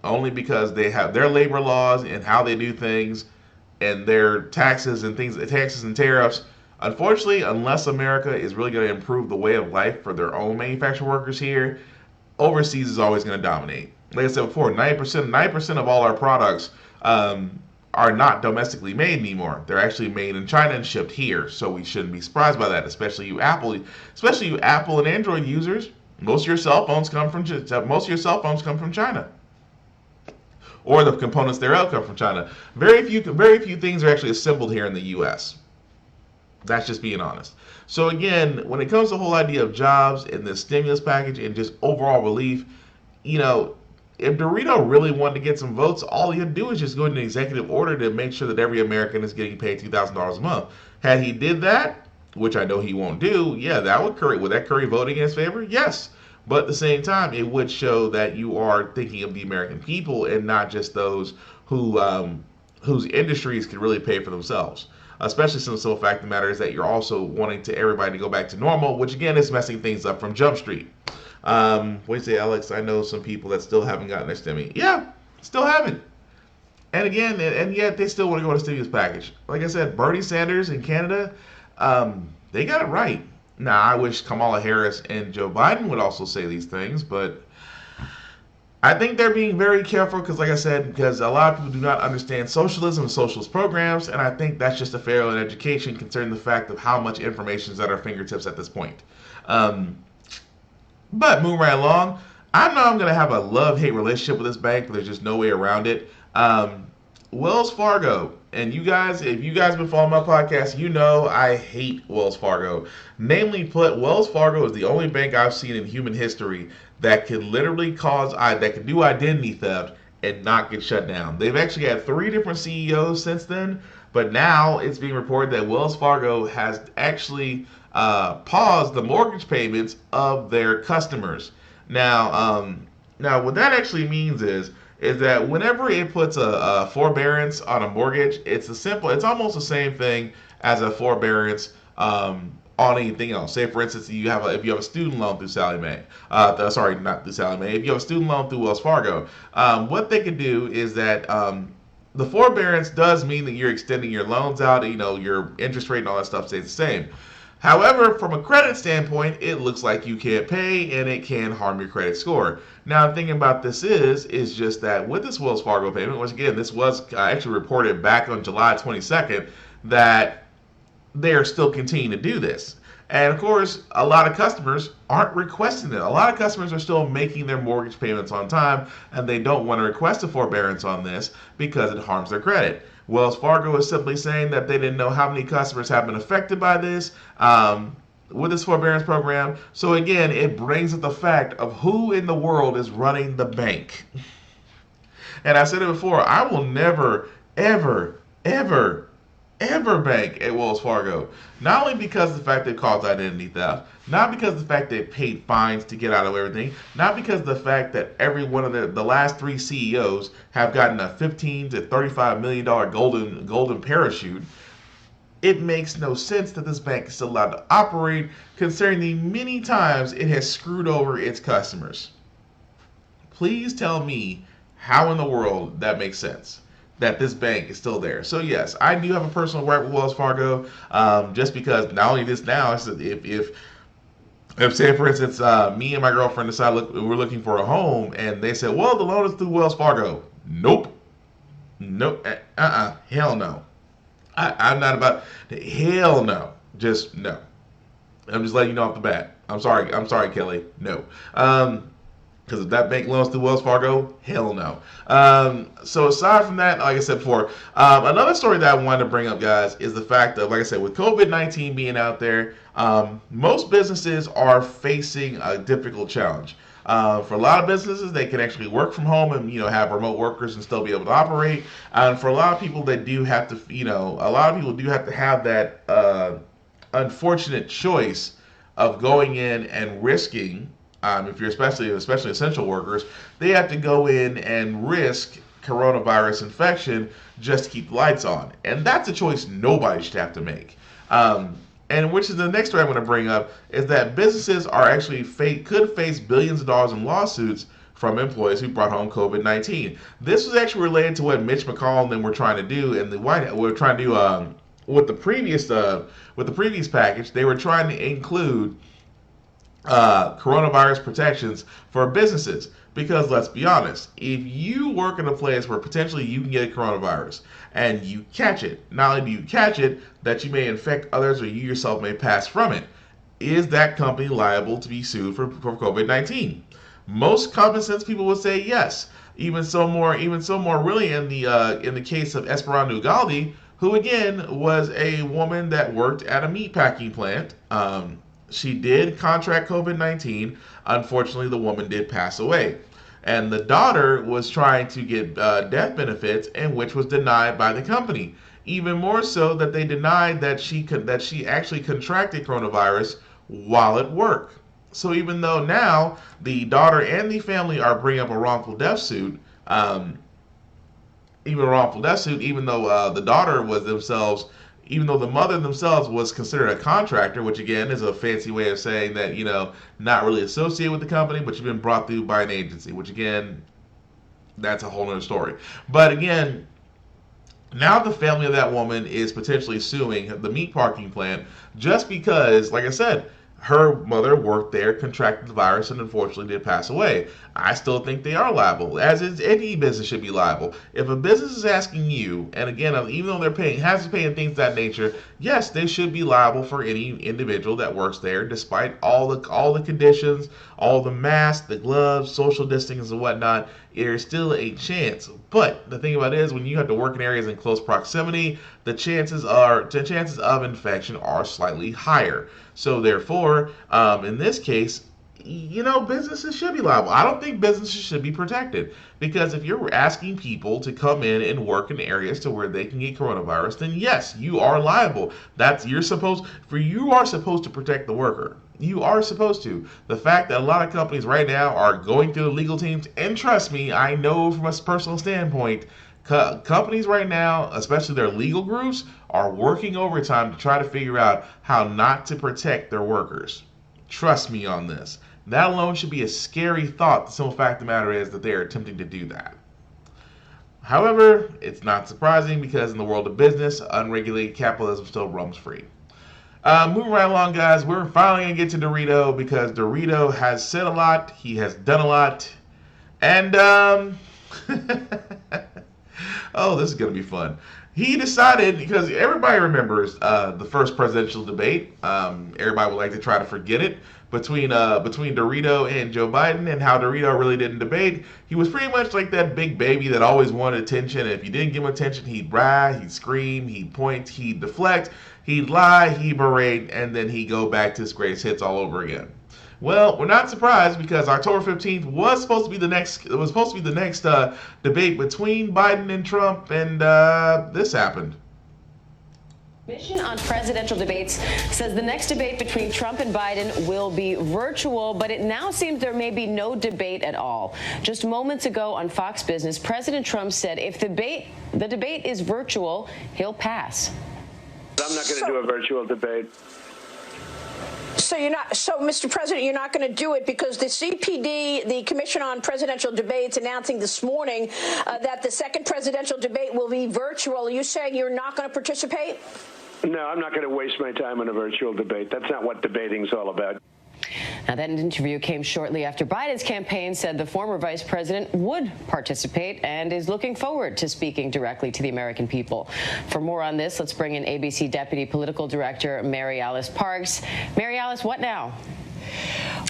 Only because they have their labor laws and how they do things and their taxes and tariffs. Unfortunately, unless America is really going to improve the way of life for their own manufacturing workers here, overseas is always going to dominate. Like I said before, 90% of all our products are not domestically made anymore. They're actually made in China and shipped here. So we shouldn't be surprised by that, especially you Apple and Android users. Most of your cell phones come from China, or the components thereof come from China. Very few things are actually assembled here in the U.S. That's just being honest. So again, when it comes to the whole idea of jobs and the stimulus package and just overall relief, if Dorito really wanted to get some votes, all he had to do is just go into an executive order to make sure that every American is getting paid $2,000 a month. Had he did that, which I know he won't do, yeah, would that curry voting in his favor? Yes. But at the same time, it would show that you are thinking of the American people and not just those whose industries can really pay for themselves. Especially since the simple fact of the matter is that you're also wanting everybody to go back to normal, which again is messing things up from Jump Street. What do you say, Alex? I know some people that still haven't gotten their stimmy. Yeah, still haven't. And again, and yet they still want to go to stimulus package. Like I said, Bernie Sanders in Canada, they got it right. Now, I wish Kamala Harris and Joe Biden would also say these things, but I think they're being very careful because, like I said, because a lot of people do not understand socialism and socialist programs, and I think that's just a failure in education concerning the fact of how much information is at our fingertips at this point. But moving right along, I know I'm going to have a love-hate relationship with this bank, but there's just no way around it. Wells Fargo, and you guys, if you guys have been following my podcast, you know I hate Wells Fargo. Namely put, Wells Fargo is the only bank I've seen in human history that can literally that can do identity theft and not get shut down. They've actually had 3 different CEOs since then, but now it's being reported that Wells Fargo has actually paused the mortgage payments of their customers. Now what that actually means is that whenever it puts a forbearance on a mortgage, it's almost the same thing as a forbearance on anything else. Say, for instance, if you have a student loan through Sallie Mae, sorry, not through Sallie Mae, if you have a student loan through Wells Fargo, what they can do is that the forbearance does mean that you're extending your loans out, your interest rate and all that stuff stays the same. However, from a credit standpoint, it looks like you can't pay and it can harm your credit score. Now, the thing about this is just that with this Wells Fargo payment, which again, this was actually reported back on July 22nd, that they are still continuing to do this. And of course, a lot of customers aren't requesting it. A lot of customers are still making their mortgage payments on time, and they don't want to request a forbearance on this because it harms their credit. Wells Fargo is simply saying that they didn't know how many customers have been affected by this with this forbearance program. So again, it brings up the fact of who in the world is running the bank. And I said it before, I will never, ever, ever, ever bank at Wells Fargo. Not only because of the fact they caused identity theft, not because of the fact they paid fines to get out of everything, not because of the fact that every one of the last 3 CEOs have gotten a $15 to $35 million golden parachute. It makes no sense that this bank is still allowed to operate, considering the many times it has screwed over its customers. Please tell me how in the world that makes sense, that this bank is still there. So yes, I do have a personal right with Wells Fargo, just because not only this now, if say for instance, me and my girlfriend decide we're looking for a home, and they said, well, the loan is through Wells Fargo. Nope. Hell no. I'm not about hell no. Just no. I'm just letting you know off the bat. I'm sorry, Kelly. No. Because if that bank loans through Wells Fargo, hell no. So aside from that, like I said before, another story that I wanted to bring up, guys, is the fact of, like I said, with COVID-19 being out there, most businesses are facing a difficult challenge. For a lot of businesses, they can actually work from home and have remote workers and still be able to operate. And for a lot of people, they do have to, a lot of people do have to have that unfortunate choice of going in and risking. If you're especially essential workers, they have to go in and risk coronavirus infection just to keep the lights on, and that's a choice nobody should have to make. And which is the next story I'm going to bring up, is that businesses are actually could face billions of dollars in lawsuits from employees who brought home COVID-19. This was actually related to what Mitch McConnell and them were trying to do, and the White House were trying to do with the previous package. They were trying to include coronavirus protections for businesses. Because let's be honest, if you work in a place where potentially you can get coronavirus and you catch it, not only do you catch it, that you may infect others or you yourself may pass from it, is that company liable to be sued for COVID-19? Most common sense people would say yes. Even so more really in the case of Esperanza Ugalde, who again was a woman that worked at a meatpacking plant. She did contract COVID-19. Unfortunately, the woman did pass away. And the daughter was trying to get death benefits, and which was denied by the company. Even more so that they denied that she actually contracted coronavirus while at work. So even though now the daughter and the family are bringing up a wrongful death suit, even though the daughter was themselves, even though the mother themselves was considered a contractor, which again is a fancy way of saying that, not really associated with the company, but you've been brought through by an agency, which again, that's a whole nother story. But again, now the family of that woman is potentially suing the meat parking plant just because, like I said, her mother worked there, contracted the virus, and unfortunately did pass away. I still think they are liable, as is any business should be liable. If a business is asking you, and again, even though they're paying, has to pay and things of that nature, yes, they should be liable for any individual that works there, despite all the conditions, all the masks, the gloves, social distancing and whatnot. There's still a chance. But the thing about it is, when you have to work in areas in close proximity, the chances of infection are slightly higher. So therefore, in this case, businesses should be liable. I don't think businesses should be protected, because if you're asking people to come in and work in areas to where they can get coronavirus, then yes, you are liable. You are supposed to protect the worker. You are supposed to. The fact that a lot of companies right now are going through the legal teams, and trust me, I know from a personal standpoint, companies right now, especially their legal groups, are working overtime to try to figure out how not to protect their workers. Trust me on this. That alone should be a scary thought. The simple fact of the matter is that they are attempting to do that. However, it's not surprising, because in the world of business, unregulated capitalism still roams free. Moving right along, guys, we're finally going to get to Dorito, because Dorito has said a lot, he has done a lot, and oh, this is going to be fun. He decided, because everybody remembers the first presidential debate, everybody would like to try to forget it, between Dorito and Joe Biden, and how Dorito really didn't debate. He was pretty much like that big baby that always wanted attention, and if you didn't give him attention, he'd brag, he'd scream, he'd point, he'd deflect, he'd lie, he'd berate, and then he'd go back to his greatest hits all over again. Well, we're not surprised, because October 15th was supposed to be the next debate between Biden and Trump, and this happened. Commission on Presidential Debates says the next debate between Trump and Biden will be virtual, but it now seems there may be no debate at all. Just moments ago on Fox Business, President Trump said if the debate is virtual, he'll pass. I'm not going to do a virtual debate. So Mr. President, you're not going to do it because the CPD, the Commission on Presidential Debates, announcing this morning that the second presidential debate will be virtual. Are you saying you're not going to participate? No, I'm not going to waste my time on a virtual debate. That's not what debating's all about. Now, that interview came shortly after Biden's campaign said the former vice president would participate and is looking forward to speaking directly to the American people. For more on this, let's bring in ABC Deputy Political Director Mary Alice Parks. Mary Alice, what now?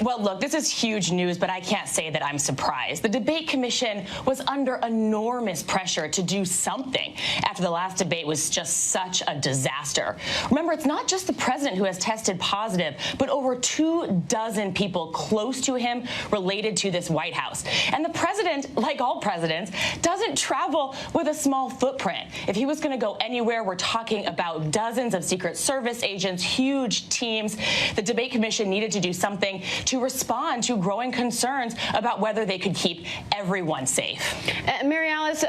Well, look, this is huge news, but I can't say that I'm surprised. The debate commission was under enormous pressure to do something after the last debate was just such a disaster. Remember, it's not just the president who has tested positive, but over 24 people close to him related to this White House. And the president, like all presidents, doesn't travel with a small footprint. If he was going to go anywhere, we're talking about dozens of Secret Service agents, huge teams. The debate commission needed to do something to respond to growing concerns about whether they could keep everyone safe. Mary Alice.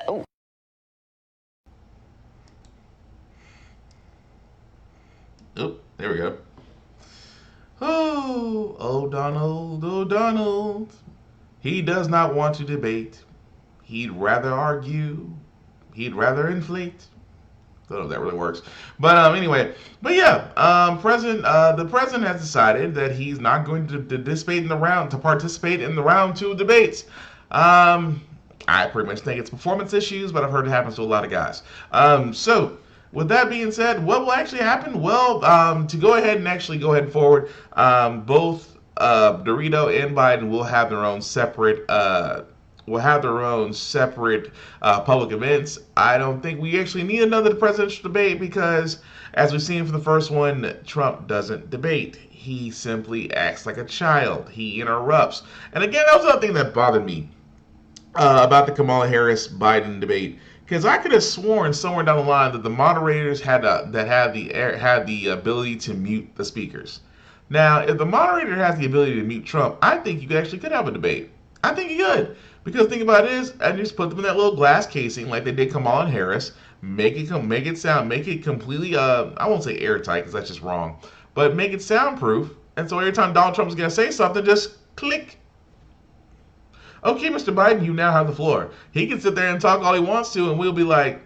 Oh, there we go. Oh, Donald. He does not want to debate. He'd rather argue. He'd rather inflate. I don't know if that really works, but anyway, the president has decided that he's not going to participate in the round 2 debates. I pretty much think it's performance issues, but I've heard it happens to a lot of guys. So with that being said, what will actually happen? Well, to go ahead and forward, both Dorito and Biden will have their own separate public events. I don't think we actually need another presidential debate because, as we've seen from the first one, Trump doesn't debate. He simply acts like a child. He interrupts. And again, that was another thing that bothered me about the Kamala Harris-Biden debate, because I could have sworn somewhere down the line that the moderators had the ability to mute the speakers. Now, if the moderator has the ability to mute Trump, I think you could have a debate. I think you could. Because the thing about it is, I just put them in that little glass casing like they did Kamala Harris, make it completely, I won't say airtight because that's just wrong, but make it soundproof, and so every time Donald Trump's going to say something, just click. Okay, Mr. Biden, you now have the floor. He can sit there and talk all he wants to, and we'll be like,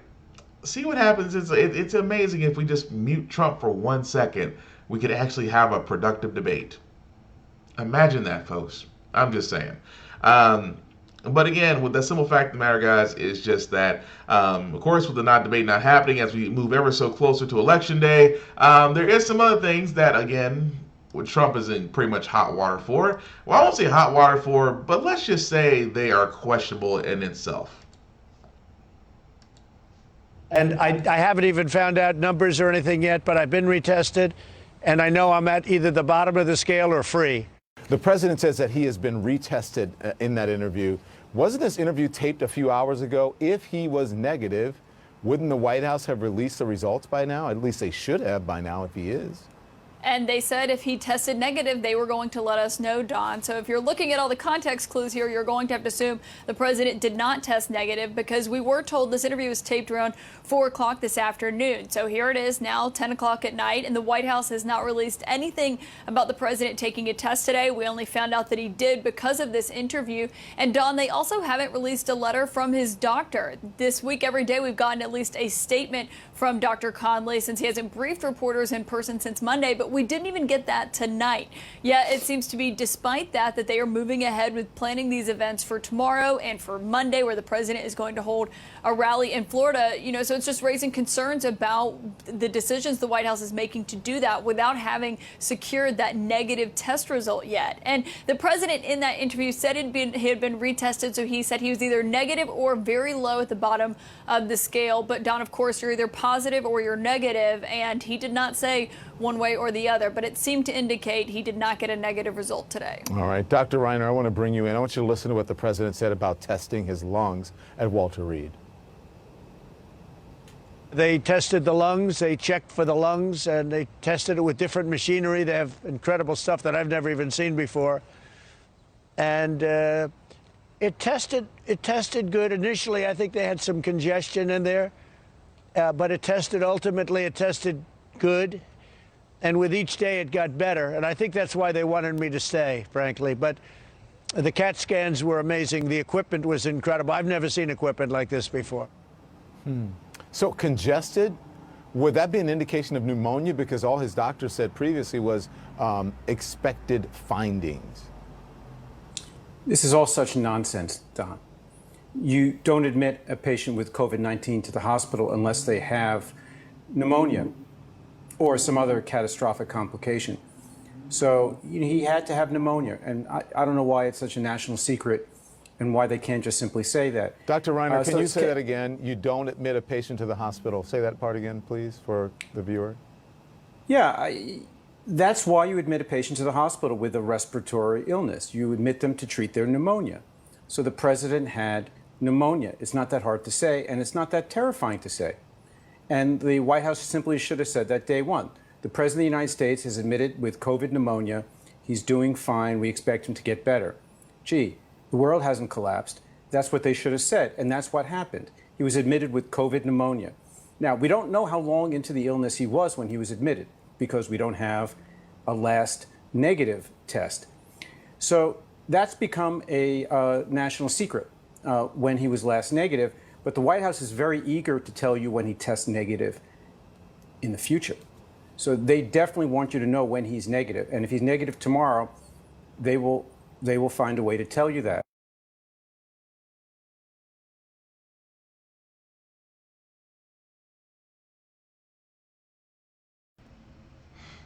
see what happens. It's amazing if we just mute Trump for 1 second. We could actually have a productive debate. Imagine that, folks. I'm just saying. But again, with the simple fact of the matter, guys, is just that, of course, with the debate not happening as we move ever so closer to Election Day, there is some other things that, again, what Trump is in pretty much hot water for. Well, I won't say hot water for, but let's just say they are questionable in itself. And I haven't even found out numbers or anything yet, but I've been retested, and I know I'm at either the bottom of the scale or free. The president says that he has been retested in that interview. Wasn't this interview taped a few hours ago? If he was negative, wouldn't the White House have released the results by now? At least they should have by now if he is. And they said if he tested negative, they were going to let us know, Don. So if you're looking at all the context clues here, you're going to have to assume the president did not test negative, because we were told this interview was taped around 4 o'clock this afternoon. So here it is now, 10 o'clock at night, and the White House has not released anything about the president taking a test today. We only found out that he did because of this interview. And Don, they also haven't released a letter from his doctor. This week, every day, we've gotten at least a statement from Dr. Conley, since he hasn't briefed reporters in person since Monday, but we didn't even get that tonight. Yet it seems to be, despite that they are moving ahead with planning these events for tomorrow and for Monday, where the president is going to hold a rally in Florida. So it's just raising concerns about the decisions the White House is making to do that without having secured that negative test result yet. And the president in that interview said he had been retested, so he said he was either negative or very low at the bottom of the scale. But Don, of course, you're either positive or you're negative, and he did not say one way or the other, but it seemed to indicate he did not get a negative result today. All right, Dr. Reiner, I want to bring you in. I want you to listen to what the president said about testing his lungs at Walter Reed. They tested the lungs, they checked for the lungs, and they tested it with different machinery. They have incredible stuff that I've never even seen before. And it tested good. Initially, I think they had some congestion in there, but ultimately it tested good. And with each day, it got better. And I think that's why they wanted me to stay, frankly. But the CAT scans were amazing. The equipment was incredible. I've never seen equipment like this before. So congested, would that be an indication of pneumonia? Because all his doctor said previously was expected findings. This is all such nonsense, Don. You don't admit a patient with COVID-19 to the hospital unless they have pneumonia or some other catastrophic complication. So he had to have pneumonia, and I don't know why it's such a national secret and why they can't just simply say that. Dr. Reiner, can you say that again? You don't admit a patient to the hospital. Say that part again, please, for the viewer. Yeah, that's why you admit a patient to the hospital with a respiratory illness. You admit them to treat their pneumonia. So the president had pneumonia. It's not that hard to say, and it's not that terrifying to say. And the White House simply should have said that day one. The President of the United States is admitted with COVID pneumonia. He's doing fine. We expect him to get better. Gee, the world hasn't collapsed. That's what they should have said, and that's what happened. He was admitted with COVID pneumonia. Now, we don't know how long into the illness he was when he was admitted, because we don't have a last negative test. So that's become a national secret when he was last negative. But the White House is very eager to tell you when he tests negative in the future. So they definitely want you to know when he's negative. And if he's negative tomorrow, they will find a way to tell you that.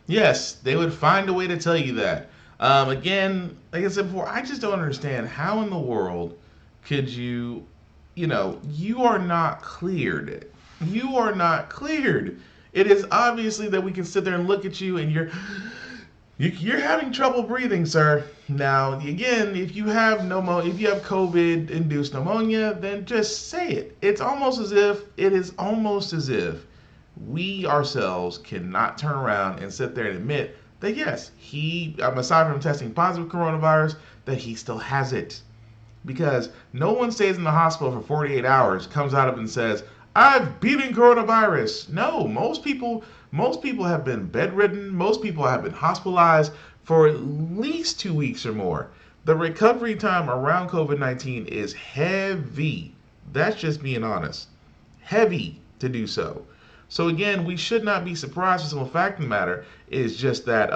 Yes, they would find a way to tell you that. Again, like I said before, I just don't understand how in the world could you, you are not cleared. You are not cleared. It is obviously that we can sit there and look at you and you're having trouble breathing, sir. Now, again, if you have COVID-induced pneumonia, then just say it. It is almost as if we ourselves cannot turn around and sit there and admit that yes, aside from testing positive coronavirus, that he still has it. Because no one stays in the hospital for 48 hours, comes out of it and says, I've beaten coronavirus. No, most people have been bedridden. Most people have been hospitalized for at least 2 weeks or more. The recovery time around COVID-19 is heavy. That's just being honest. Heavy to do so. So again, we should not be surprised. For some fact of the matter is just that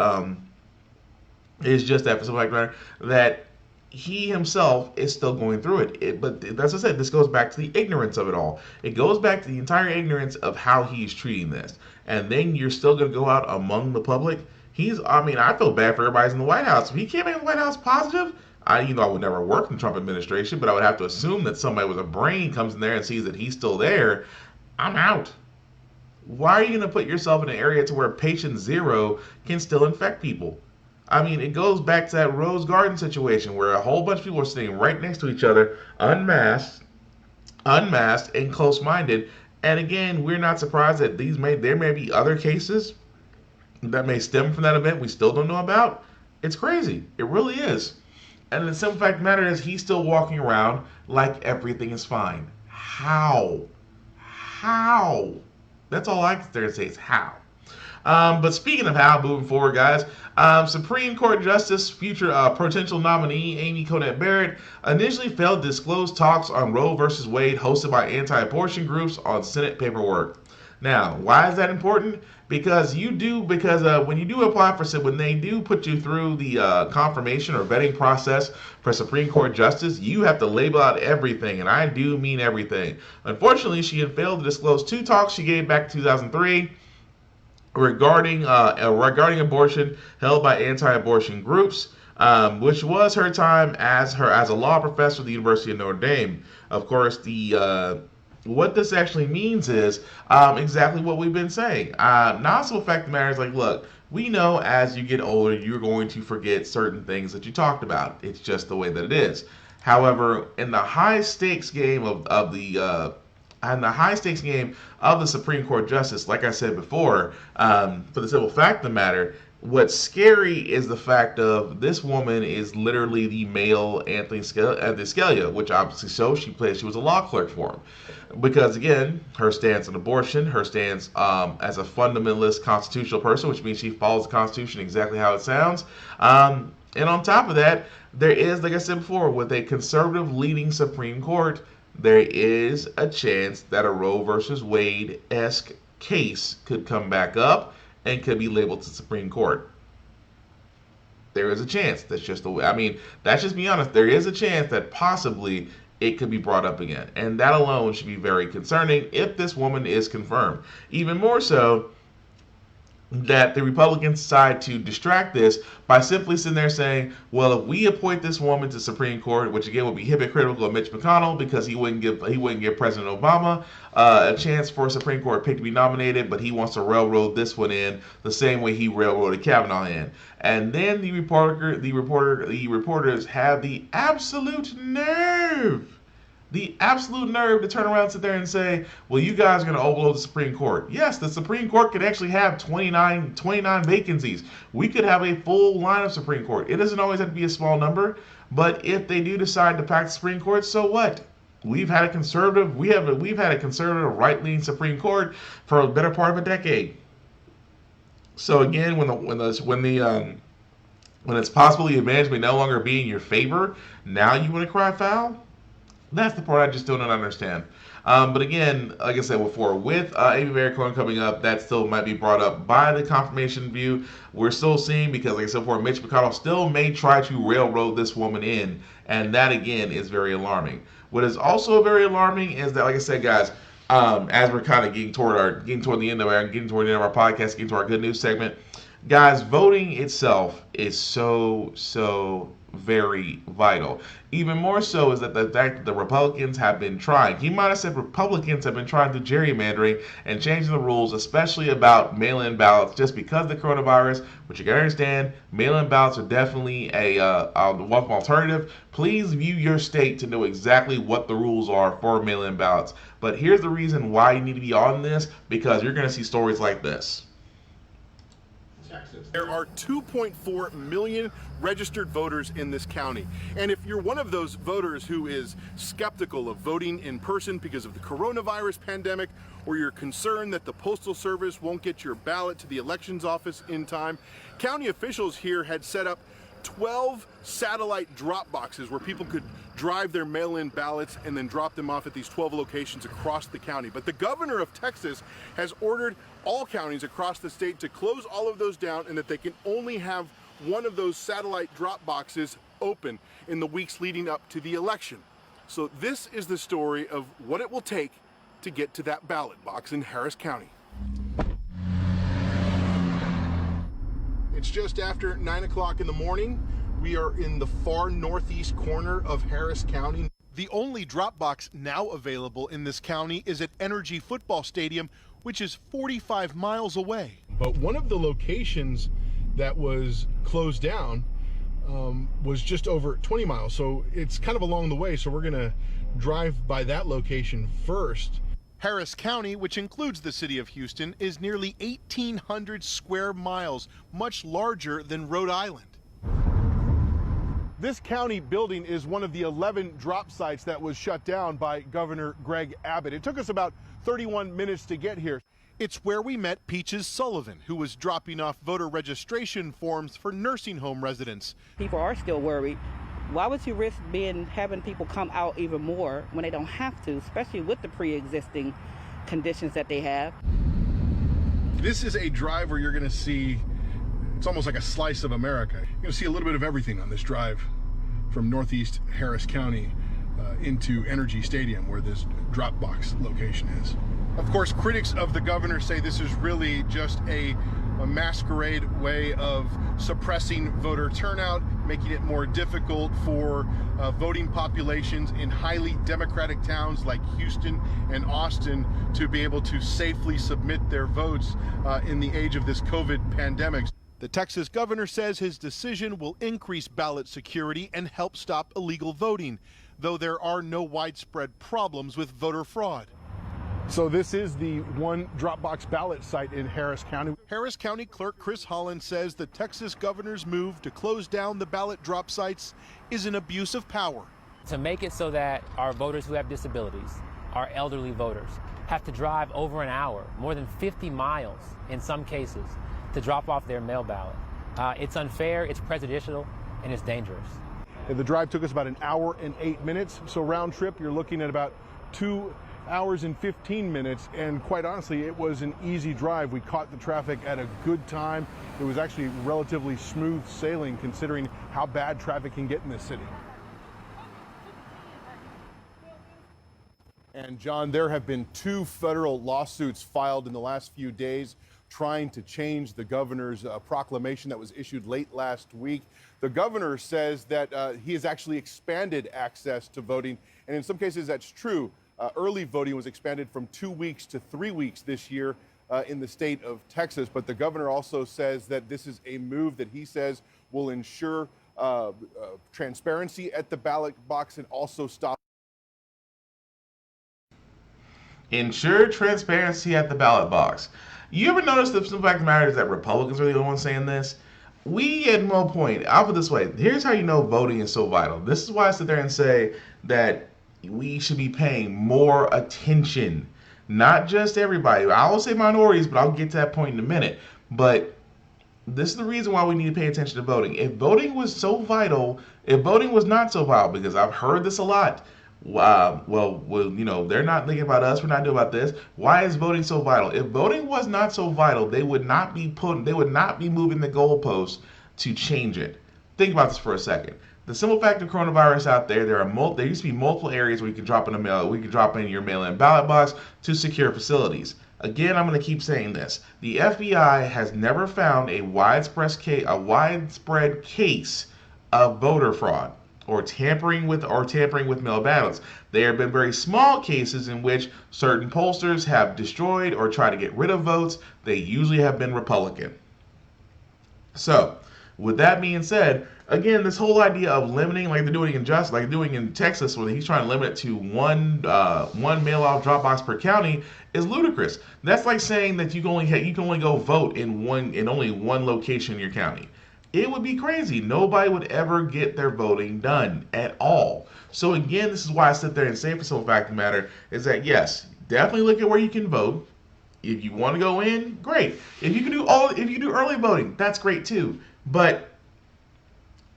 that he himself is still going through it. But as I said, this goes back to the ignorance of it all. It goes back to the entire ignorance of how he's treating this. And then you're still going to go out among the public. I feel bad for everybody in the White House. If he can't make the White House positive, I would never work in the Trump administration, but I would have to assume that somebody with a brain comes in there and sees that he's still there. I'm out. Why are you going to put yourself in an area to where patient zero can still infect people? It goes back to that Rose Garden situation where a whole bunch of people are sitting right next to each other, unmasked and close-minded. And again, we're not surprised that there may be other cases that may stem from that event we still don't know about. It's crazy. It really is. And the simple fact of the matter is he's still walking around like everything is fine. How? That's all I can say is how. But speaking of how, moving forward, guys, Supreme Court Justice, future potential nominee Amy Coney Barrett initially failed to disclose talks on Roe v. Wade hosted by anti-abortion groups on Senate paperwork. Now, why is that important? Because when they do put you through the confirmation or vetting process for Supreme Court Justice, you have to label out everything, and I do mean everything. Unfortunately, she had failed to disclose 2 talks she gave back in 2003 regarding abortion held by anti-abortion groups, which was her time as a law professor at the University of Notre Dame. Of course, what this actually means is exactly what we've been saying. Now, the fact of the matter is, look, we know as you get older, you're going to forget certain things that you talked about. It's just the way that it is. However, in the high stakes game of the Supreme Court Justice, like I said before, for the simple fact of the matter, what's scary is the fact of this woman is literally the male Anthony Scalia, which obviously shows she was a law clerk for him. Because again, her stance on abortion, her stance as a fundamentalist constitutional person, which means she follows the Constitution exactly how it sounds. And on top of that, there is, like I said before, with a conservative leading Supreme Court, there is a chance that a Roe versus Wade-esque case could come back up and could be labeled to the Supreme Court. There is a chance. That's just the way. That's just being honest. There is a chance that possibly it could be brought up again. And that alone should be very concerning if this woman is confirmed. Even more so that the Republicans decide to distract this by simply sitting there saying, well, if we appoint this woman to Supreme Court, which again would be hypocritical of Mitch McConnell because he wouldn't give President Obama a chance for a Supreme Court pick to be nominated, but he wants to railroad this one in the same way he railroaded Kavanaugh in. And then the reporters have the absolute nerve to turn around and sit there and say, well, you guys are going to overload the Supreme Court. Yes, the Supreme Court could actually have 29 vacancies. We could have a full line of Supreme Court. It doesn't always have to be a small number, but if they do decide to pack the Supreme Court, so what? We've had a conservative right-leaning Supreme Court for a better part of a decade. So again, when it's possible the advantage may no longer be in your favor, now you want to cry foul? That's the part I just don't understand. But again, like I said before, with Amy Barrett coming up, that still might be brought up by the confirmation view. We're still seeing, because like I said before, Mitch McConnell still may try to railroad this woman in, and that again is very alarming. What is also very alarming is that, like I said, guys, as we're kind of getting toward the end of our podcast, getting to our good news segment, Guys, voting itself is so very vital. Even more so is that the fact that the Republicans have been trying. He might have said Republicans have been trying to do gerrymandering and changing the rules, especially about mail-in ballots, just because of the coronavirus. But you gotta understand, mail-in ballots are definitely a welcome alternative. Please view your state to know exactly what the rules are for mail-in ballots. But here's the reason why you need to be on this, because you're gonna see stories like this. There are 2.4 million registered voters in this county. And if you're one of those voters who is skeptical of voting in person because of the coronavirus pandemic, or you're concerned that the Postal Service won't get your ballot to the elections office in time, county officials here had set up 12 satellite drop boxes where people could drive their mail-in ballots and then drop them off at these 12 locations across the county. But the governor of Texas has ordered all counties across the state to close all of those down, and that they can only have one of those satellite drop boxes open in the weeks leading up to the election. So this is the story of what it will take to get to that ballot box in Harris County. It's just after 9 o'clock in the morning. We are in the far northeast corner of Harris County. The only drop box now available in this county is at Energy Football Stadium, which is 45 miles away. But one of the locations that was closed down was just over 20 miles. So it's kind of along the way. So we're going to drive by that location first. Harris County, which includes the city of Houston, is nearly 1,800 square miles, much larger than Rhode Island. This county building is one of the 11 drop sites that was shut down by Governor Greg Abbott. It took us about 31 minutes to get here. It's where we met Peaches Sullivan, who was dropping off voter registration forms for nursing home residents. People are still worried. Why would you risk having people come out even more when they don't have to, especially with the pre-existing conditions that they have? This is a drive where you're going to see, it's almost like a slice of America. You're going to see a little bit of everything on this drive from northeast Harris County into Energy Stadium, where this drop box location is. Of course, critics of the governor say this is really just a masquerade way of suppressing voter turnout, making it more difficult for voting populations in highly Democratic towns like Houston and Austin to be able to safely submit their votes in the age of this COVID pandemic. The Texas governor says his decision will increase ballot security and help stop illegal voting, though there are no widespread problems with voter fraud. So this is the one Dropbox ballot site in Harris County. Harris County Clerk Chris Holland says the Texas governor's move to close down the ballot drop sites is an abuse of power. To make it so that our voters who have disabilities, our elderly voters, have to drive over an hour, more than 50 miles in some cases, to drop off their mail ballot. It's unfair, it's prejudicial, and it's dangerous. And the drive took us about an hour and 8 minutes. So round trip, you're looking at about 2 hours and 15 minutes, and quite honestly, it was an easy drive. We caught the traffic at a good time. It was actually relatively smooth sailing considering how bad traffic can get in this city. And John, there have been 2 federal lawsuits filed in the last few days trying to change the governor's proclamation that was issued late last week. The governor says that he has actually expanded access to voting, and in some cases that's true. Early voting was expanded from 2 weeks to 3 weeks this year in the state of Texas. But the governor also says that this is a move that he says will ensure transparency at the ballot box and also stop. Ensure transparency at the ballot box. You ever notice that the fact of the matter is that Republicans are the only ones saying this? We at no point, I'll put it this way, here's how you know voting is so vital. This is why I sit there and say that we should be paying more attention. Not just everybody. I will say minorities, but I'll get to that point in a minute. But this is the reason why we need to pay attention to voting. If voting was so vital, if voting was not so vital, because I've heard this a lot, well, you know, they're not thinking about us, we're not doing about this. Why is voting so vital? If voting was not so vital, they would not be moving the goalposts to change it. Think about this for a second. The simple fact of coronavirus out there, there used to be multiple areas where you can drop in your mail-in ballot box to secure facilities. Again, I'm going to keep saying this. The FBI has never found a widespread case of voter fraud or tampering with mail ballots. There have been very small cases in which certain pollsters have destroyed or tried to get rid of votes. They usually have been Republican. So, with that being said, again, this whole idea of limiting, like they're doing in Texas, where he's trying to limit it to one mail-out drop box per county, is ludicrous. That's like saying that you can only go vote in only one location in your county. It would be crazy. Nobody would ever get their voting done at all. So again, this is why I sit there and say, for some fact of the matter, is that yes, definitely look at where you can vote. If you want to go in, great. If you do early voting, that's great too. But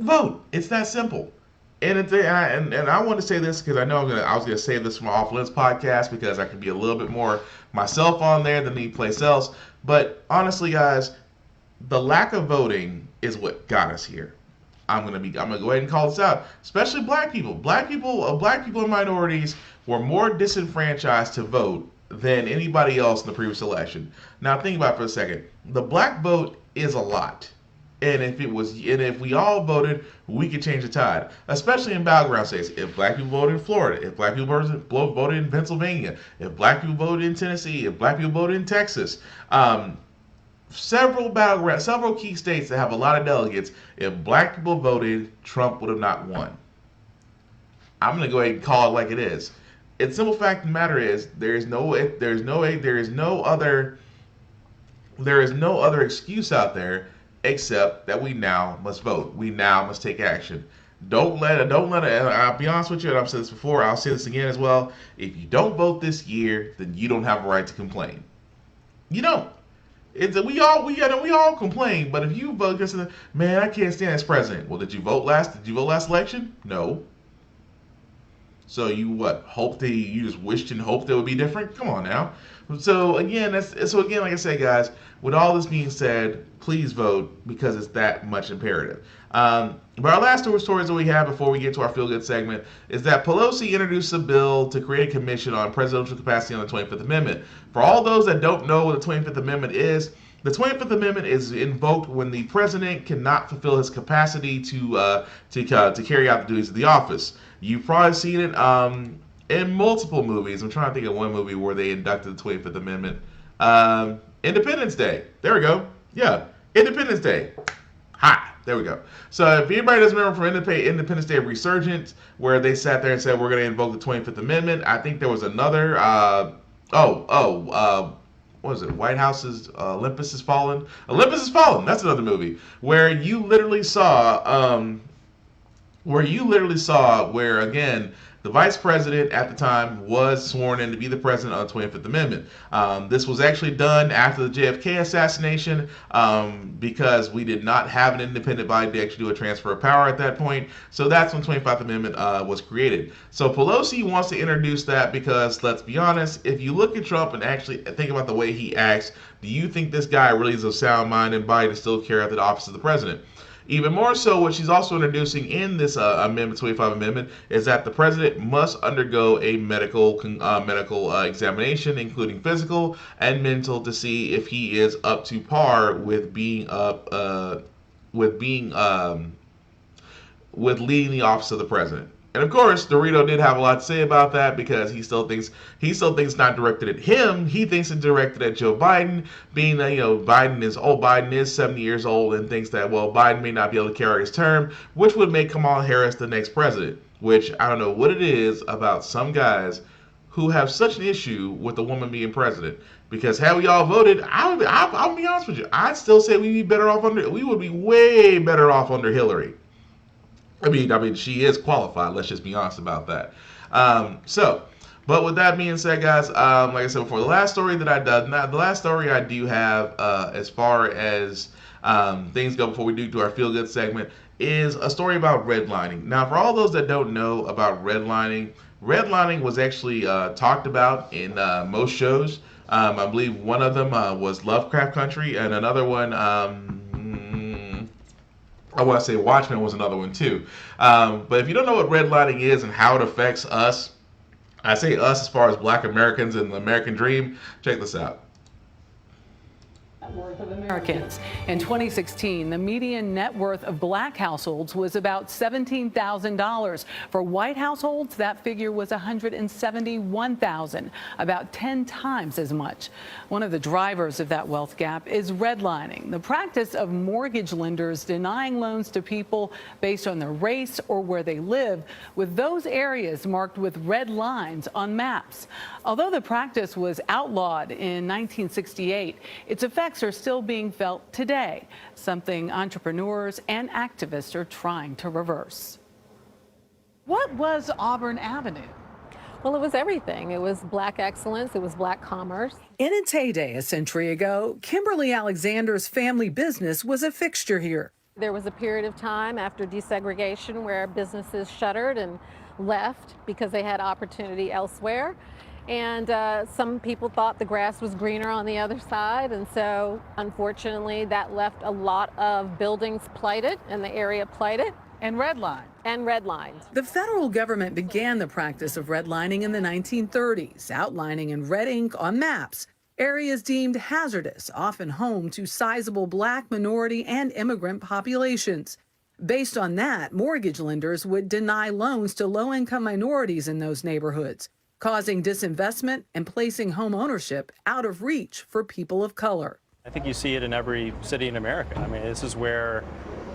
vote. It's that simple. And I want to say this because I know I was gonna save this from my Off Limits podcast because I could be a little bit more myself on there than any place else. But honestly, guys, the lack of voting is what got us here. I'm gonna go ahead and call this out, especially black people. Black people and minorities were more disenfranchised to vote than anybody else in the previous election. Now think about it for a second. The black vote is a lot. And if we all voted, we could change the tide. Especially in battleground states. If black people voted in Florida, if black people voted in Pennsylvania, if black people voted in Tennessee, if black people voted in Texas, several key states that have a lot of delegates. If black people voted, Trump would have not won. I'm gonna go ahead and call it like it is. The simple fact of the matter is there is no other excuse out there except that we now must vote. We now must take action. Don't let it. I'll be honest with you, and I've said this before. I'll say this again as well. If you don't vote this year, then you don't have a right to complain. You don't. We all complain, but if you vote against it, man, I can't stand as president. Well, did you vote last election? No. So you you just wished and hoped it would be different? Come on now. So again, like I said, guys, with all this being said, please vote because it's that much imperative. But our last two stories that we have before we get to our feel good segment is that Pelosi introduced a bill to create a commission on presidential capacity on the 25th Amendment. For all those that don't know what the 25th Amendment is, the 25th Amendment is invoked when the president cannot fulfill his capacity to carry out the duties of the office. You've probably seen it in multiple movies. I'm trying to think of one movie where they inducted the 25th Amendment. Independence Day. There we go. Yeah, Independence Day. Ha! There we go. So if anybody doesn't remember from Independence Day Resurgence, where they sat there and said we're going to invoke the 25th Amendment, I think there was another. What was it? White House's Olympus Has Fallen. Olympus Has Fallen. That's another movie where you literally saw where again the vice president at the time was sworn in to be the president of the 25th Amendment. This was actually done after the JFK assassination because we did not have an independent body to actually do a transfer of power at that point. So that's when the 25th Amendment was created. So Pelosi wants to introduce that because, let's be honest, if you look at Trump and actually think about the way he acts, do you think this guy really is of sound mind and body to still carry out the office of the president? Even more so, what she's also introducing in this Amendment 25 Amendment is that the president must undergo a medical examination, including physical and mental, to see if he is up to par with leading the office of the president. And of course, Dorito did have a lot to say about that because he still thinks it's not directed at him. He thinks it's directed at Joe Biden, being that Biden is 70 years old and thinks that Biden may not be able to carry his term, which would make Kamala Harris the next president. Which I don't know what it is about some guys who have such an issue with a woman being president. Because had we all voted, I'll be honest with you, I'd still say we would be way better off under Hillary. I mean, she is qualified. Let's just be honest about that. But with that being said, guys, like I said before, the last story I do have, as far as things go before we do our feel good segment, is a story about redlining. Now, for all those that don't know about redlining was actually talked about in most shows. I believe one of them was Lovecraft Country, and another one. I want to say Watchmen was another one too. But if you don't know what redlining is and how it affects us, I say us as far as Black Americans and the American dream, check this out. Worth of Americans. In 2016, the median net worth of black households was about $17,000. For white households, that figure was $171,000, about 10 times as much. One of the drivers of that wealth gap is redlining, the practice of mortgage lenders denying loans to people based on their race or where they live, with those areas marked with red lines on maps. Although the practice was outlawed in 1968, its effects are still being felt today, something entrepreneurs and activists are trying to reverse. What was Auburn Avenue? Well, it was everything. It was black excellence. It was black commerce. In its heyday a century ago, Kimberly Alexander's family business was a fixture here. There was a period of time after desegregation where businesses shuttered and left because they had opportunity elsewhere. And some people thought the grass was greener on the other side. And so, unfortunately, that left a lot of buildings blighted and the area blighted. And redlined. And redlined. The federal government began the practice of redlining in the 1930s, outlining in red ink on maps areas deemed hazardous, often home to sizable black, minority, and immigrant populations. Based on that, mortgage lenders would deny loans to low-income minorities in those neighborhoods, causing disinvestment and placing home ownership out of reach for people of color. I think you see it in every city in America. I mean, this is where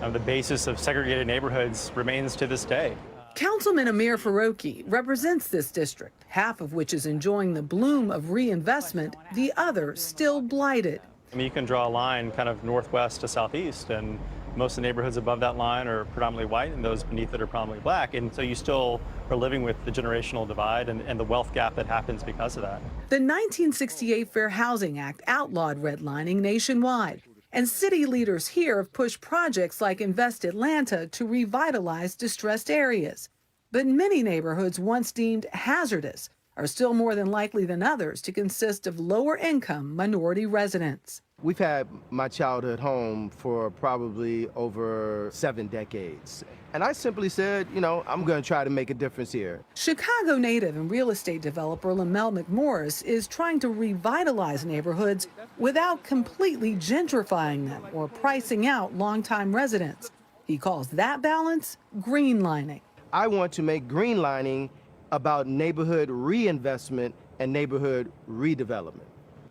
the basis of segregated neighborhoods remains to this day. Councilman Amir Farouki represents this district, half of which is enjoying the bloom of reinvestment, the other still blighted. I mean, you can draw a line kind of northwest to southeast, and most of the neighborhoods above that line are predominantly white, and those beneath it are predominantly black. And so you still are living with the generational divide and the wealth gap that happens because of that. The 1968 Fair Housing Act outlawed redlining nationwide, and city leaders here have pushed projects like Invest Atlanta to revitalize distressed areas. But many neighborhoods once deemed hazardous are still more than likely than others to consist of lower-income minority residents. We've had my childhood home for probably over 7 decades. And I simply said, you know, I'm going to try to make a difference here. Chicago native and real estate developer Lamel McMorris is trying to revitalize neighborhoods without completely gentrifying them or pricing out longtime residents. He calls that balance greenlining. I want to make greenlining about neighborhood reinvestment and neighborhood redevelopment.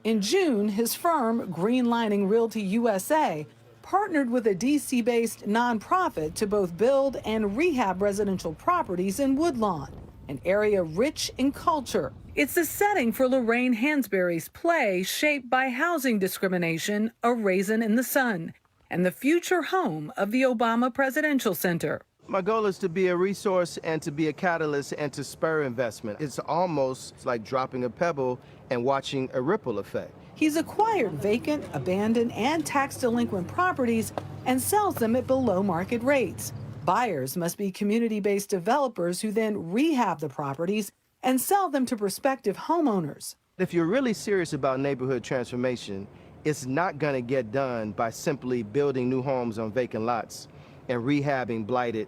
In June, his firm, Greenlining Realty USA, partnered with a D.C.-based nonprofit to both build and rehab residential properties in Woodlawn, an area rich in culture. It's the setting for Lorraine Hansberry's play shaped by housing discrimination, A Raisin in the Sun, and the future home of the Obama Presidential Center. My goal is to be a resource and to be a catalyst and to spur investment. It's almost like dropping a pebble and watching a ripple effect. He's acquired vacant, abandoned, and tax-delinquent properties and sells them at below-market rates. Buyers must be community-based developers who then rehab the properties and sell them to prospective homeowners. If you're really serious about neighborhood transformation, it's not going to get done by simply building new homes on vacant lots and rehabbing blighted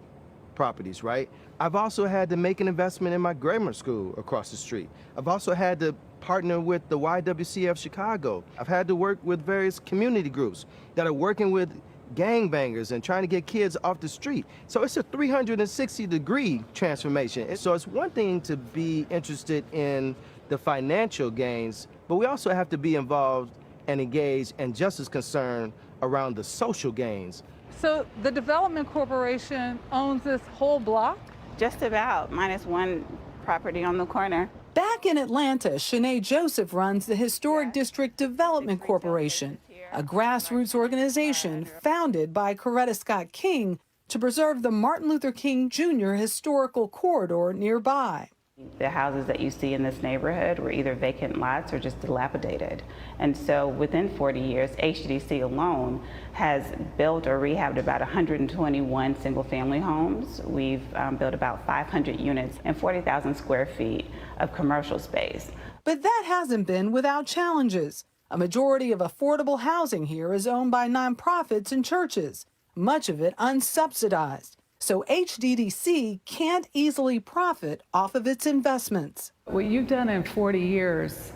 properties, right? I've also had to make an investment in my grammar school across the street. I've also had to partner with the YWCA Chicago. I've had to work with various community groups that are working with gangbangers and trying to get kids off the street. So it's a 360-degree transformation. So it's one thing to be interested in the financial gains, but we also have to be involved and engaged and just as concerned around the social gains. So the Development Corporation owns this whole block? Just about, minus one property on the corner. Back in Atlanta, Shanae Joseph runs the Historic District Development Corporation, a grassroots organization founded by Coretta Scott King to preserve the Martin Luther King Jr. historical corridor nearby. The houses that you see in this neighborhood were either vacant lots or just dilapidated. And so within 40 years, HDC alone has built or rehabbed about 121 single-family homes. We've built about 500 units and 40,000 square feet of commercial space. But that hasn't been without challenges. A majority of affordable housing here is owned by nonprofits and churches, much of it unsubsidized. So HDDC can't easily profit off of its investments. What you've done in 40 years,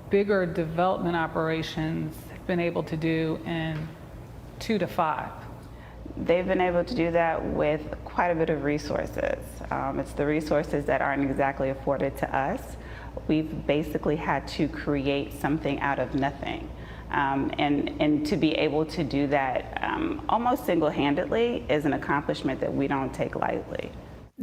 bigger development operations, been able to do in 2 to 5? They've been able to do that with quite a bit of resources. It's the resources that aren't exactly afforded to us. We've basically had to create something out of nothing. And to be able to do that almost single-handedly is an accomplishment that we don't take lightly.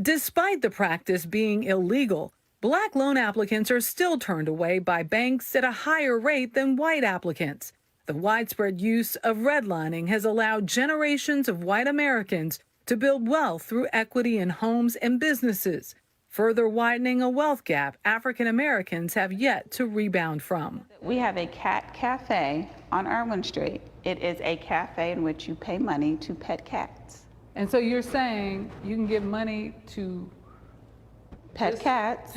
Despite the practice being illegal, Black loan applicants are still turned away by banks at a higher rate than white applicants. The widespread use of redlining has allowed generations of white Americans to build wealth through equity in homes and businesses, further widening a wealth gap African Americans have yet to rebound from. We have a cat cafe on Irwin Street. It is a cafe in which you pay money to pet cats. And so you're saying you can give money to pet cats?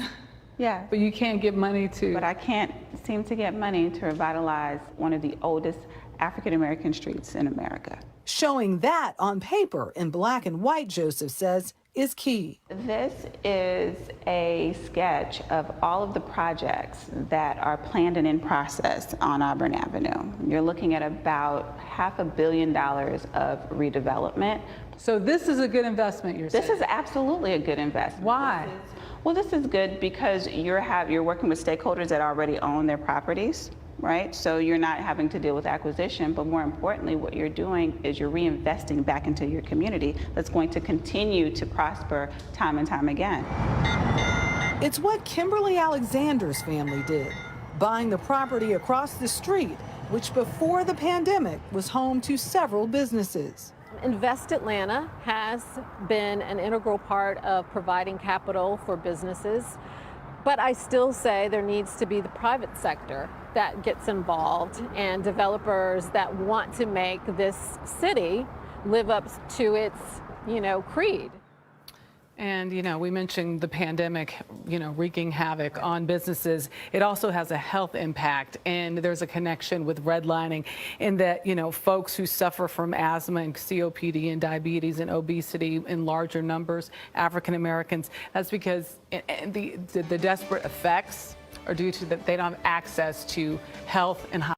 Yeah. But you can't give money to... But I can't seem to get money to revitalize one of the oldest African American streets in America. Showing that on paper in black and white, Joseph says, is key. This is a sketch of all of the projects that are planned and in process on Auburn Avenue. You're looking at about $500 million of redevelopment. So this is a good investment, you're saying? This is absolutely a good investment. Why? Well, this is good because you're working with stakeholders that already own their properties, right? So you're not having to deal with acquisition, but more importantly, what you're doing is you're reinvesting back into your community that's going to continue to prosper time and time again. It's what Kimberly Alexander's family did, buying the property across the street, which before the pandemic was home to several businesses. Invest Atlanta has been an integral part of providing capital for businesses, but I still say there needs to be the private sector that gets involved and developers that want to make this city live up to its, creed. And, we mentioned the pandemic, wreaking havoc on businesses. It also has a health impact, and there's a connection with redlining in that, folks who suffer from asthma and COPD and diabetes and obesity in larger numbers, African Americans, that's because the desperate effects are due to that they don't have access to health and high.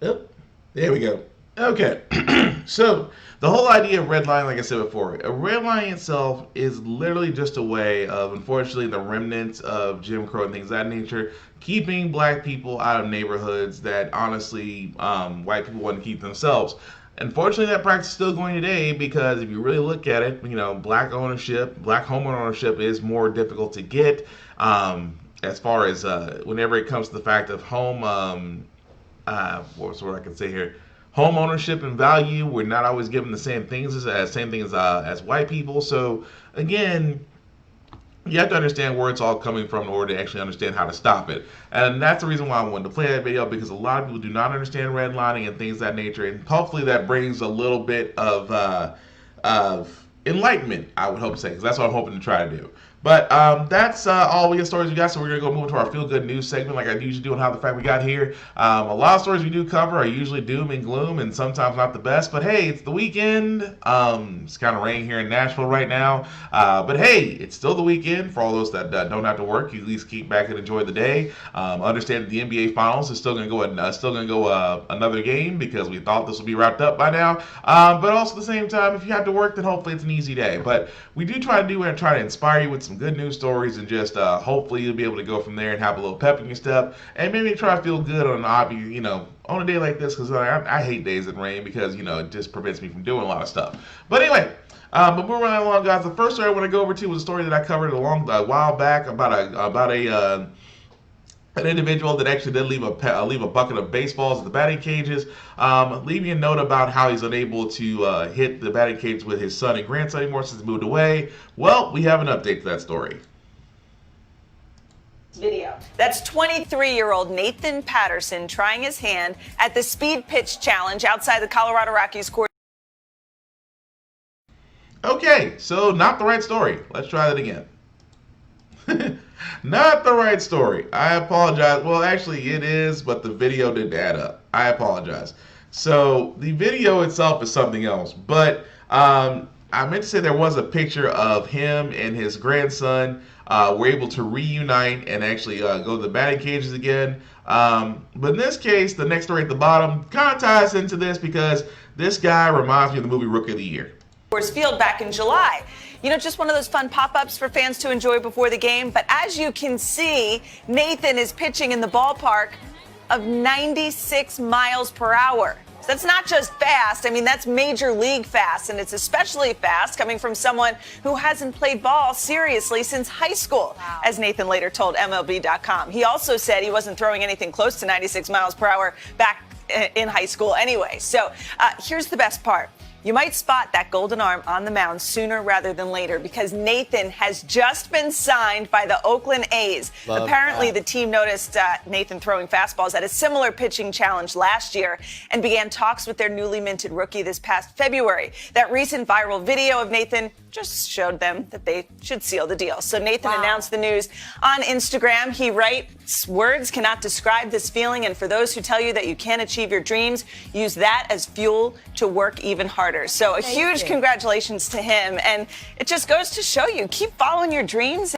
Yep, there we go. Okay, so the whole idea of redlining, like I said before, a redlining itself is literally just a way of, unfortunately, the remnants of Jim Crow and things of that nature, keeping black people out of neighborhoods that honestly white people want to keep themselves. Unfortunately, that practice is still going today because if you really look at it, black home ownership is more difficult to get as far as whenever it comes to the fact of home, what's what I can say here? Home ownership and value, we're not always given the same things as white people. So again, you have to understand where it's all coming from in order to actually understand how to stop it. And that's the reason why I wanted to play that video, because a lot of people do not understand redlining and things of that nature. And hopefully that brings a little bit of enlightenment, I would hope to say, because that's what I'm hoping to try to do. But that's all we get stories we got, so we're going to go move into our feel-good news segment like I usually do on How the Frack We Got Here. A lot of stories we do cover are usually doom and gloom and sometimes not the best, but hey, it's the weekend. It's kind of raining here in Nashville right now, but hey, it's still the weekend. For all those that don't have to work, you at least keep back and enjoy the day. Understand that the NBA Finals is still going to go another game because we thought this would be wrapped up by now, but also at the same time, if you have to work, then hopefully it's an easy day. But we do try to inspire you with some good news stories, and just hopefully you'll be able to go from there and have a little pep in your step, and maybe try to feel good on on a day like this, because I hate days that rain because it just prevents me from doing a lot of stuff. But anyway, but moving right along, guys, the first story I want to go over to was a story that I covered a while back about an individual that actually did leave a bucket of baseballs at the batting cages, leaving a note about how he's unable to hit the batting cage with his son and grandson anymore since he moved away. Well, we have an update to that story. Video. That's 23-year-old Nathan Patterson trying his hand at the speed pitch challenge outside the Colorado Rockies court. Okay, so not the right story. Let's try that again. Not the right story. I apologize. Well, actually it is, but the video didn't add up. I apologize. So the video itself is something else, but I meant to say there was a picture of him and his grandson were able to reunite and actually go to the batting cages again. But in this case, the next story at the bottom kind of ties into this because this guy reminds me of the movie Rookie of the Year. Field back in July. You know, just one of those fun pop-ups for fans to enjoy before the game. But as you can see, Nathan is pitching in the ballpark of 96 miles per hour. So that's not just fast. I mean, that's major league fast. And it's especially fast coming from someone who hasn't played ball seriously since high school, as Nathan later told MLB.com. He also said he wasn't throwing anything close to 96 miles per hour back in high school anyway. So here's the best part. You might spot that golden arm on the mound sooner rather than later because Nathan has just been signed by the Oakland A's. Apparently, the team noticed Nathan throwing fastballs at a similar pitching challenge last year and began talks with their newly minted rookie this past February. That recent viral video of Nathan just showed them that they should seal the deal. So Nathan announced the news on Instagram. He writes, "Words cannot describe this feeling, and for those who tell you that you can't achieve your dreams, use that as fuel to work even harder." So a huge congratulations to him, and it just goes to show you, keep following your dreams.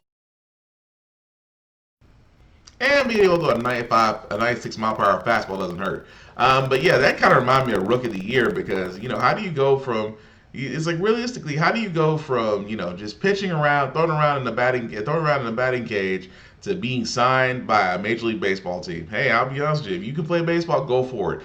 And being able to go a 96 mile per hour fastball doesn't hurt. But yeah, that kind of reminded me of Rookie of the Year because, you know, how do you go from, it's like realistically, how do you go from, you know, just pitching around, throwing around in the batting cage to being signed by a Major League Baseball team? Hey, I'll be honest with you, if you can play baseball, go for it.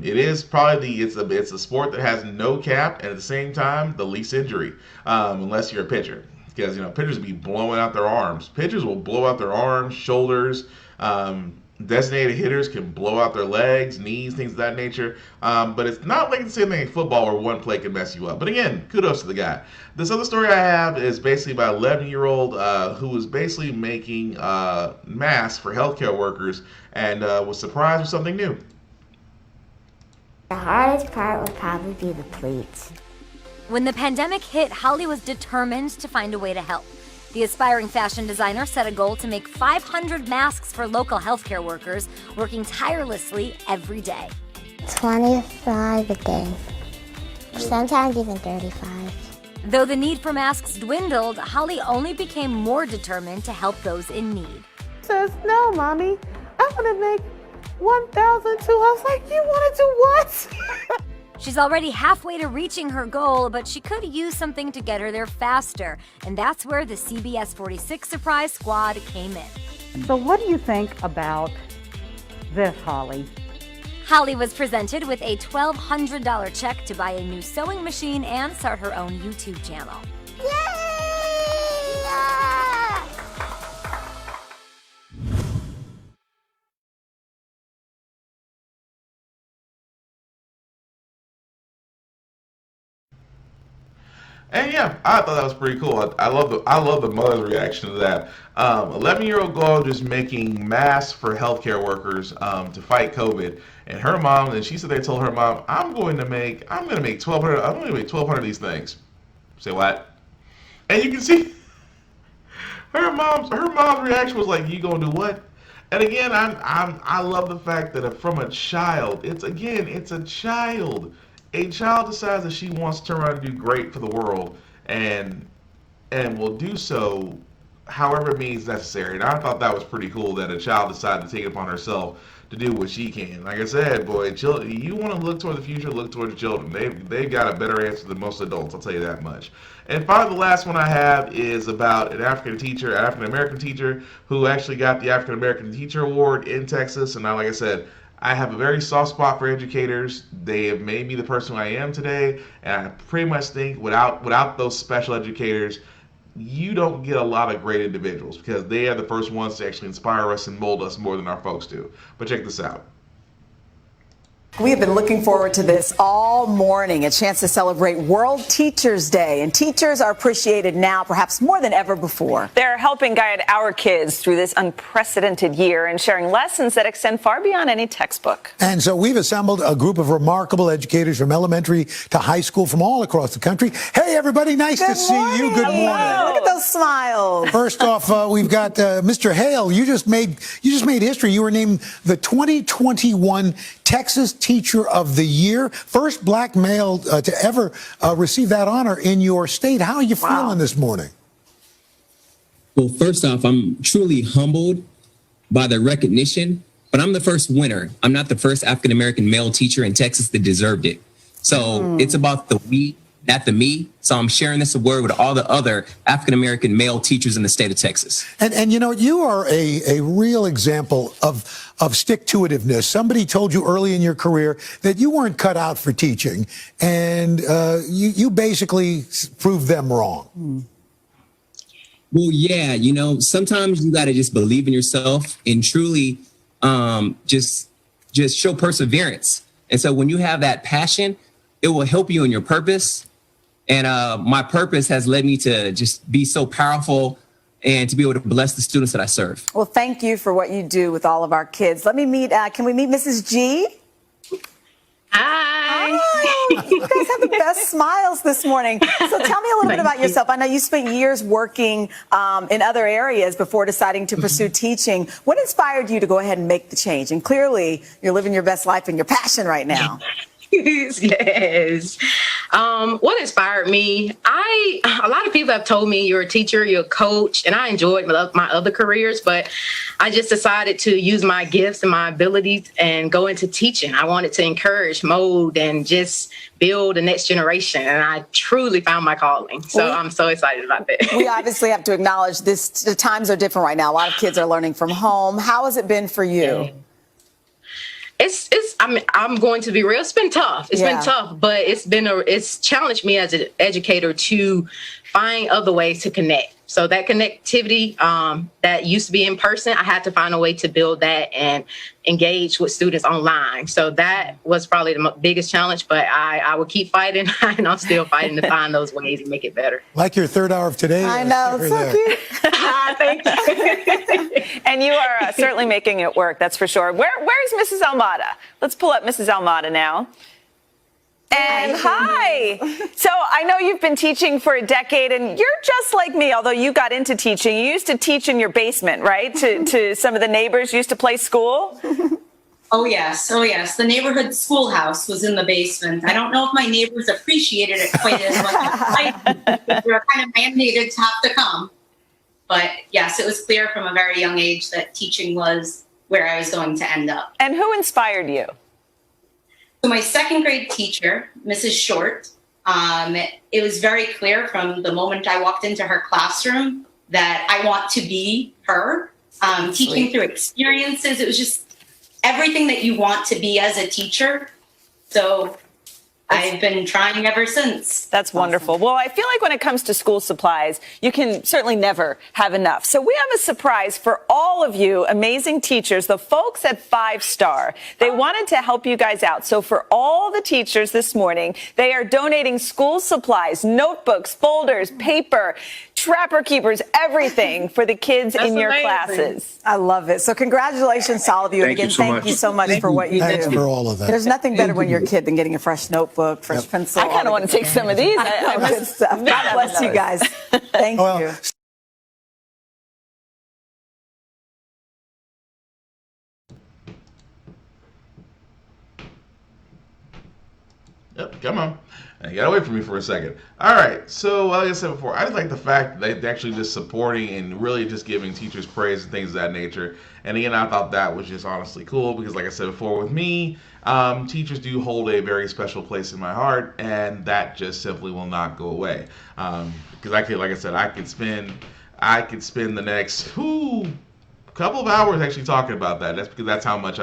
It is probably it's a sport that has no cap and at the same time the least injury, unless you're a pitcher. Because, you know, pitchers be blowing out their arms. Pitchers will blow out their arms, shoulders. Designated hitters can blow out their legs, knees, things of that nature. But it's not like the same thing in football where one play can mess you up. But again, kudos to the guy. This other story I have is basically about an 11-year-old who was basically making masks for healthcare workers and was surprised with something new. The hardest part would probably be the plates. When the pandemic hit, Holly was determined to find a way to help. The aspiring fashion designer set a goal to make 500 masks for local healthcare workers, working tirelessly every day. 25 a day, sometimes even 35. Though the need for masks dwindled, Holly only became more determined to help those in need. Says, no, Mommy, I want to make 1,000 too. I was like, you want to do what? She's already halfway to reaching her goal, but she could use something to get her there faster. And that's where the CBS 46 Surprise Squad came in. So what do you think about this, Holly? Holly was presented with a $1,200 check to buy a new sewing machine and start her own YouTube channel. And yeah, I thought that was pretty cool. I love the mother's reaction to that. 11-year-old girl just making masks for healthcare workers to fight COVID, and her mom, and she said they told her mom, I'm going to make 1,200. I'm going to make 1,200 of these things. Say what? And you can see her mom's reaction was like, you gonna do what? And again, I love the fact that from a child, it's a child. A child decides that she wants to turn around and do great for the world, and will do so however means necessary. And I thought that was pretty cool that a child decided to take it upon herself to do what she can. Like I said, boy, children, you want to look toward the future, look toward the children. They've got a better answer than most adults, I'll tell you that much. And finally, the last one I have is about an African American teacher who actually got the African American Teacher Award in Texas. And now, like I said, I have a very soft spot for educators. They have made me the person who I am today, and I pretty much think without those special educators, you don't get a lot of great individuals because they are the first ones to actually inspire us and mold us more than our folks do. But check this out. We have been looking forward to this all morning, a chance to celebrate World Teachers Day. And teachers are appreciated now, perhaps more than ever before. They're helping guide our kids through this unprecedented year and sharing lessons that extend far beyond any textbook. And so we've assembled a group of remarkable educators from elementary to high school from all across the country. Hey, everybody, nice to see you. Good morning. Look at those smiles. First off, we've got Mr. Hale. You just made history. You were named the 2021 Texas Teacher of the Year, first black male to ever receive that honor in your state. How are you feeling this morning? Well, first off, I'm truly humbled by the recognition, but I'm the first winner. I'm not the first African-American male teacher in Texas that deserved it. So it's about the we, not the me. So I'm sharing this award with all the other African-American male teachers in the state of Texas. And you know, you are a real example of stick-to-itiveness. Somebody told you early in your career that you weren't cut out for teaching, and you basically proved them wrong. Well, yeah, you know, sometimes you got to just believe in yourself and truly just show perseverance. And so when you have that passion, it will help you in your purpose. And my purpose has led me to just be so powerful and to be able to bless the students that I serve. Well, thank you for what you do with all of our kids. Let me meet, can we meet Mrs. G? Hi. You guys have the best smiles this morning. So tell me a little bit about yourself. I know you spent years working in other areas before deciding to pursue teaching. What inspired you to go ahead and make the change? And clearly, you're living your best life and your passion right now. Yes. What inspired me? A lot of people have told me you're a teacher, you're a coach, and I enjoyed my other careers, but I just decided to use my gifts and my abilities and go into teaching. I wanted to encourage, mold, and just build the next generation, and I truly found my calling. So I'm so excited about that. We obviously have to acknowledge this. The times are different right now. A lot of kids are learning from home. How has it been for you? I'm going to be real. It's been tough. It's been tough, but it's challenged me as an educator to find other ways to connect. So that connectivity that used to be in person, I had to find a way to build that and engage with students online. So that was probably the biggest challenge, but I will keep fighting, and I'm still fighting to find those ways and make it better. Like your third hour of today. I know, so cute. Thank you. And you are certainly making it work, that's for sure. Where's Mrs. Almada? Let's pull up Mrs. Almada now. And hi. So I know you've been teaching for a decade, and you're just like me, although you got into teaching. You used to teach in your basement, right? To some of the neighbors you used to play school? Oh, yes. Oh, yes. The neighborhood schoolhouse was in the basement. I don't know if my neighbors appreciated it quite as much as I did. They were kind of mandated to have to come. But yes, it was clear from a very young age that teaching was where I was going to end up. And who inspired you? So my second grade teacher, Mrs. Short, it was very clear from the moment I walked into her classroom that I want to be her. Teaching through experiences, it was just everything that you want to be as a teacher. So I've been trying ever since. That's wonderful. Well, I feel like when it comes to school supplies, you can certainly never have enough. So we have a surprise for all of you amazing teachers, the folks at 5 Star. They wanted to help you guys out. So for all the teachers this morning, they are donating school supplies, notebooks, folders, paper, trapper keepers, everything for the kids in your classes. I love it. So congratulations to all of you. And again, thank you so much for what you do. Thanks for all of that. There's nothing better when you're a kid than getting a fresh notebook, fresh pencil. I kind of want to take some of these. I know, good stuff. God bless you guys. Thank you. Yep, come on. You got away from me for a second. All right, so like I said before, I just like the fact that they're actually just supporting and really just giving teachers praise and things of that nature. And again, I thought that was just honestly cool because like I said before with me, teachers do hold a very special place in my heart, and that just simply will not go away. Because I could, like I said, I could spend the next couple of hours actually talking about that. That's because that's how much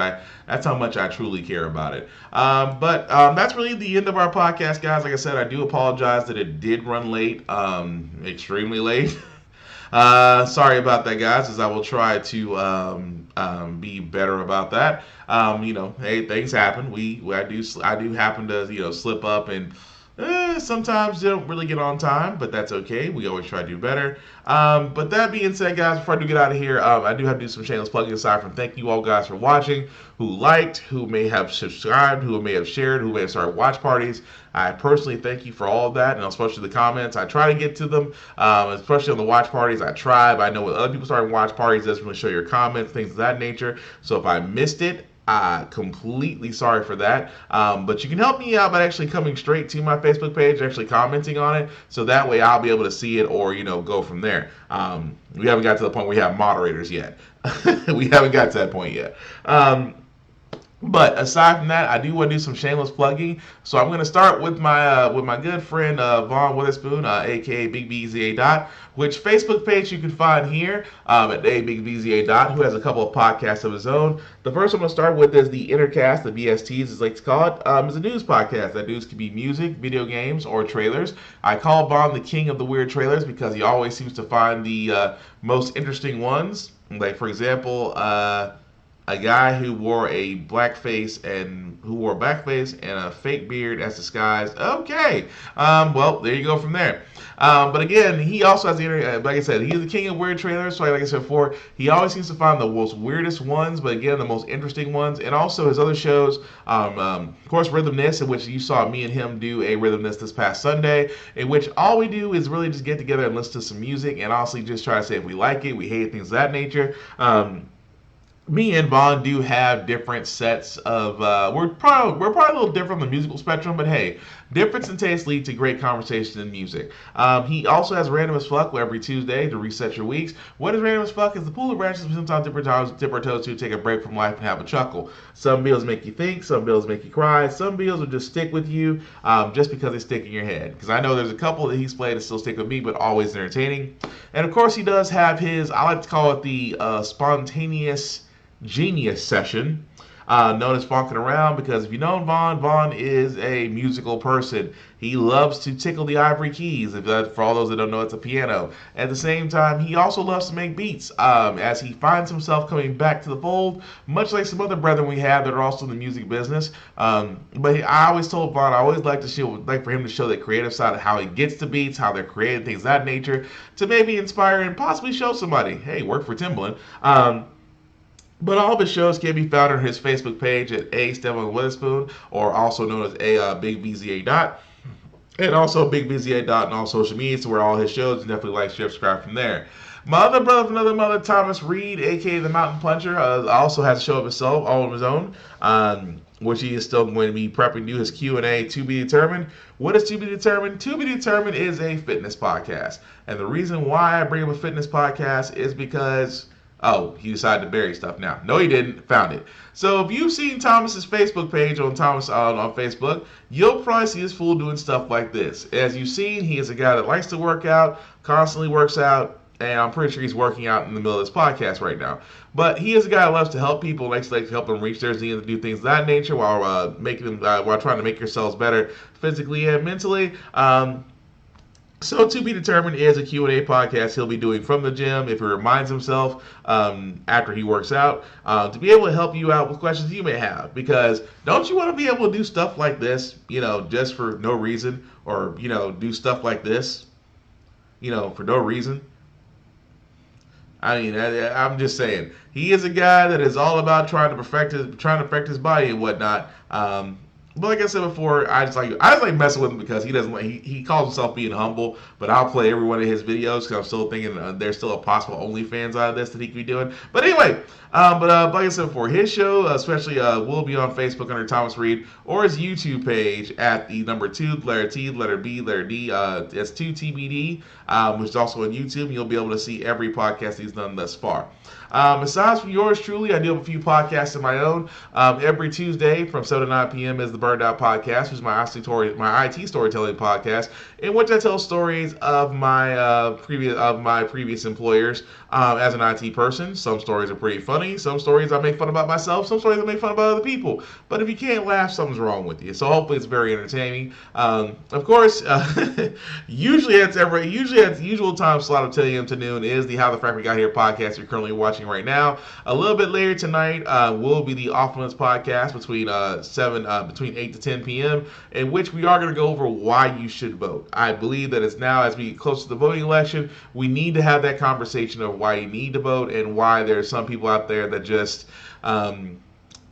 I truly care about it. But that's really the end of our podcast, guys. Like I said, I do apologize that it did run late, extremely late. Sorry about that, guys, as I will try to be better about that. Hey, things happen. I do happen to slip up and sometimes they don't really get on time, but that's okay. We always try to do better. But that being said, guys, before I do get out of here, I do have to do some shameless plugging aside from thank you all guys for watching, who liked, who may have subscribed, who may have shared, who may have started watch parties. I personally thank you for all of that, and especially the comments. I try to get to them, especially on the watch parties. I try, but I know when other people start watch parties, it doesn't really show your comments, things of that nature. So if I missed it, Completely sorry for that. But you can help me out by actually coming straight to my Facebook page, actually commenting on it, so that way I'll be able to see it or, go from there. We haven't got to the point where we have moderators yet. We haven't got to that point yet. But aside from that, I do want to do some shameless plugging. So I'm going to start with my good friend Vaughn Witherspoon, aka Big BZA Dot, which Facebook page you can find here at a Big BZA Dot, who has a couple of podcasts of his own. The first I'm going to start with is the Intercast, the BSTs as I like to call it. It's a news podcast. That news could be music, video games, or trailers. I call Vaughn the king of the weird trailers because he always seems to find the most interesting ones. Like, for example, a guy who wore a blackface and a fake beard as disguise. Okay, well, there you go from there. But again, he also has the like I said, he's the king of weird trailers. So like I said before, he always seems to find the most weirdest ones, but again, the most interesting ones. And also his other shows, of course, Rhythmness, in which you saw me and him do a Rhythmness this past Sunday, in which all we do is really just get together and listen to some music, and honestly just try to say if we like it, we hate it, things of that nature. Me and Vaughn do have different sets of we're probably a little different on the musical spectrum, but hey, difference in taste lead to great conversation in music. He also has Random as Fuck every Tuesday to reset your weeks. What is Random as Fuck? Is the pool of branches we sometimes dip our toes to, take a break from life and have a chuckle. Some bills make you think, some bills make you cry, some bills will just stick with you just because they stick in your head. Because I know there's a couple that he's played that still stick with me, but always entertaining. And of course he does have his, I like to call it the spontaneous genius session, known as Funkin' Around, because if you know Vaughn is a musical person. He loves to tickle the ivory keys. For all those that don't know, it's a piano. At the same time, he also loves to make beats, as he finds himself coming back to the fold, much like some other brethren we have that are also in the music business. But I always told Vaughn, I always like for him to show the creative side of how he gets the beats, how they're created, things of that nature, to maybe inspire and possibly show somebody, hey, work for Timbaland. But all of his shows can be found on his Facebook page at A. Stephen Witherspoon, or also known as A. Big BZA Dot. And also Big BZA Dot on all social media, so where all his shows, and definitely like, share, subscribe from there. My other brother from another mother, Thomas Reed, aka the Mountain Puncher, also has a show of himself, all of his own, which he is still going to be prepping to do his Q&A to be determined. What is to be determined? To be determined is a fitness podcast. And the reason why I bring up a fitness podcast is because he decided to bury stuff now. No, he didn't. Found it. So if you've seen Thomas's Facebook page on Facebook, you'll probably see this fool doing stuff like this. As you've seen, he is a guy that likes to work out, constantly works out, and I'm pretty sure he's working out in the middle of this podcast right now. But he is a guy that loves to help people, likes to help them reach their needs and do things of that nature while while trying to make yourselves better physically and mentally. So To Be Determined is a Q&A podcast he'll be doing from the gym if he reminds himself after he works out to be able to help you out with questions you may have. Because don't you want to be able to do stuff like this, just for no reason, or, do stuff like this, for no reason? I mean, I'm just saying, he is a guy that is all about trying to perfect his body and whatnot. But like I said before, I just like messing with him because he calls himself being humble, but I'll play every one of his videos because I'm still thinking there's still a possible OnlyFans out of this that he could be doing. But anyway, like I said before, his show especially will be on Facebook under Thomas Reed, or his YouTube page at the number 2, letter T, letter B, letter D. It's 2TBD, which is also on YouTube, and you'll be able to see every podcast he's done thus far. Aside from yours truly, I do have a few podcasts of my own. Every Tuesday from 7 to 9 p.m. is the Burned Out Podcast, which is my IT storytelling podcast, in which I tell stories of my previous employers as an IT person. Some stories are pretty funny. Some stories I make fun about myself. Some stories I make fun about other people. But if you can't laugh, something's wrong with you. So hopefully it's very entertaining. Of course, usually at the usual time slot of 10 a.m. to noon is the How the Frack We Got Here podcast you're currently watching right now. A little bit later tonight will be the Off Limits podcast between 8 to 10 p.m. in which we are going to go over why you should vote. I believe that it's now, as we get close to the voting election, we need to have that conversation of why you need to vote and why there's some people out there that just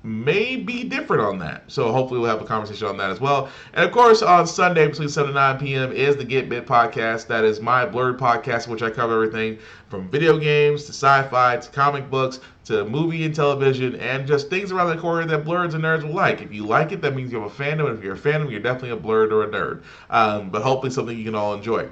may be different on that. So hopefully we'll have a conversation on that as well. And of course, on Sunday between 7 and 9 p.m. is the Get Bit podcast. That is my blurred podcast in which I cover everything from video games to sci-fi to comic books to movie and television, and just things around the corner that blurs and nerds will like. If you like it, that means you have a fandom. And if you're a fandom, you're definitely a blurred or a nerd. But hopefully something you can all enjoy.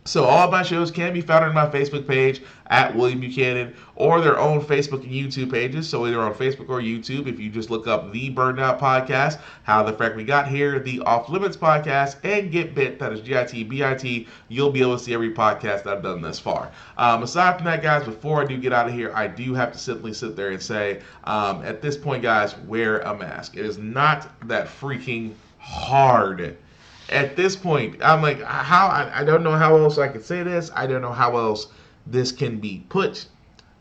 So all of my shows can be found on my Facebook page at William Buchanan, or their own Facebook and YouTube pages. So either on Facebook or YouTube, if you just look up The Burned Out Podcast, How the Frack We Got Here, The Off Limits Podcast, and Get Bit, that is GITBIT, you'll be able to see every podcast that I've done thus far. Aside from that, guys, before I do get out of here, I do have to simply sit there and say, at this point, guys, wear a mask. It is not that freaking hard. At this point, I'm like, I don't know how else I can say this. I don't know how else this can be put.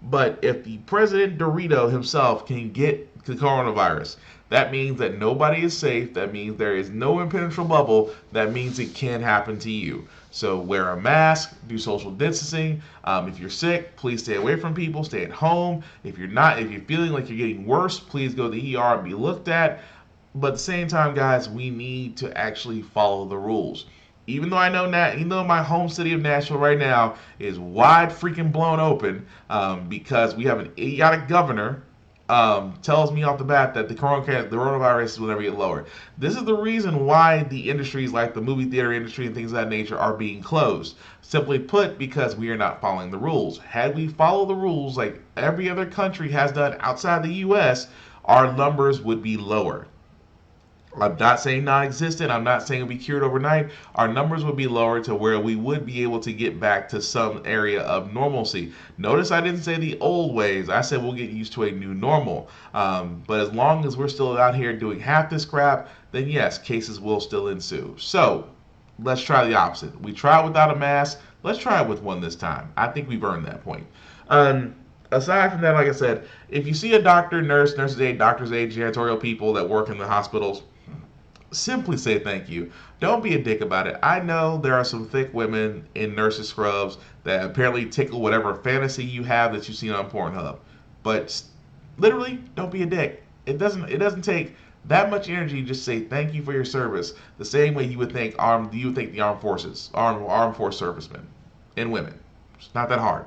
But if the President Dorito himself can get the coronavirus, that means that nobody is safe. That means there is no impenetrable bubble. That means it can happen to you. So wear a mask, do social distancing. If you're sick, please stay away from people. Stay at home. If you're feeling like you're getting worse, please go to the ER and be looked at. But at the same time, guys, we need to actually follow the rules. Even though I know even though my home city of Nashville right now is wide freaking blown open, because we have an idiotic governor, tells me off the bat that the coronavirus will never get lower. This is the reason why the industries like the movie theater industry and things of that nature are being closed. Simply put, because we are not following the rules. Had we followed the rules like every other country has done outside the U.S., our numbers would be lower. I'm not saying non-existent. I'm not saying it'll be cured overnight. Our numbers would be lower to where we would be able to get back to some area of normalcy. Notice I didn't say the old ways. I said we'll get used to a new normal. But as long as we're still out here doing half this crap, then yes, cases will still ensue. So let's try the opposite. We tried without a mask. Let's try it with one this time. I think we've earned that point. Aside from that, like I said, if you see a doctor, nurse's aide, doctor's aide, janitorial people that work in the hospitals, simply say thank you. Don't be a dick about it. I know there are some thick women in nurses scrubs that apparently tickle whatever fantasy you have that you've seen on Pornhub. But literally, don't be a dick. It doesn't take that much energy to just say thank you for your service. The same way you would thank the armed force servicemen and women. It's not that hard.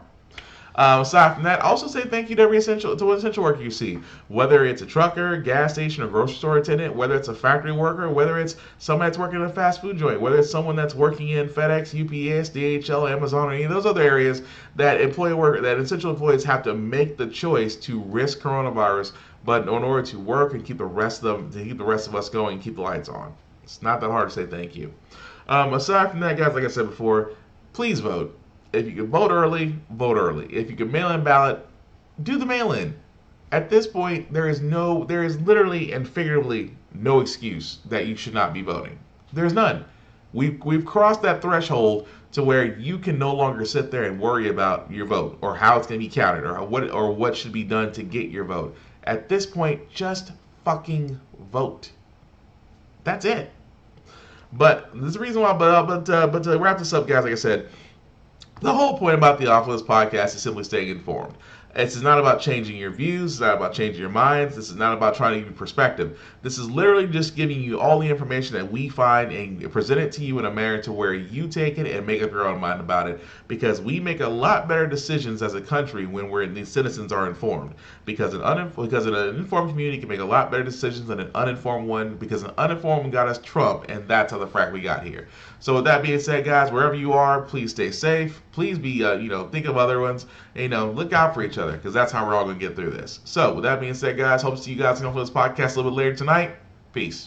Aside from that, also say thank you to every essential worker you see, whether it's a trucker, gas station, or grocery store attendant, whether it's a factory worker, whether it's someone that's working in a fast food joint, whether it's someone that's working in FedEx, UPS, DHL, Amazon, or any of those other areas that essential employees have to make the choice to risk coronavirus, but in order to work and keep the rest of us going, keep the lights on. It's not that hard to say thank you. Aside from that, guys, like I said before, please vote. If you can vote early, vote early. If you can mail-in ballot, do the mail-in. At this point, there is literally and figuratively no excuse that you should not be voting. There's none. We've crossed that threshold to where you can no longer sit there and worry about your vote or how it's going to be counted or what should be done to get your vote. At this point, just fucking vote. That's it. But there's a reason why. But to wrap this up, guys, like I said, the whole point about the Off Limits podcast is simply staying informed. This is not about changing your views. It's not about changing your minds. This is not about trying to give you perspective. This is literally just giving you all the information that we find and present it to you in a manner to where you take it and make up your own mind about it. Because we make a lot better decisions as a country when these citizens are informed. Because an informed community can make a lot better decisions than an uninformed one. Because an uninformed one got us Trump, and that's how the frack we got here. So with that being said, guys, wherever you are, please stay safe. Please be, think of other ones. And, look out for each other, because that's how we're all going to get through this. So with that being said, guys, hope to see you guys on this podcast a little bit later tonight. Peace.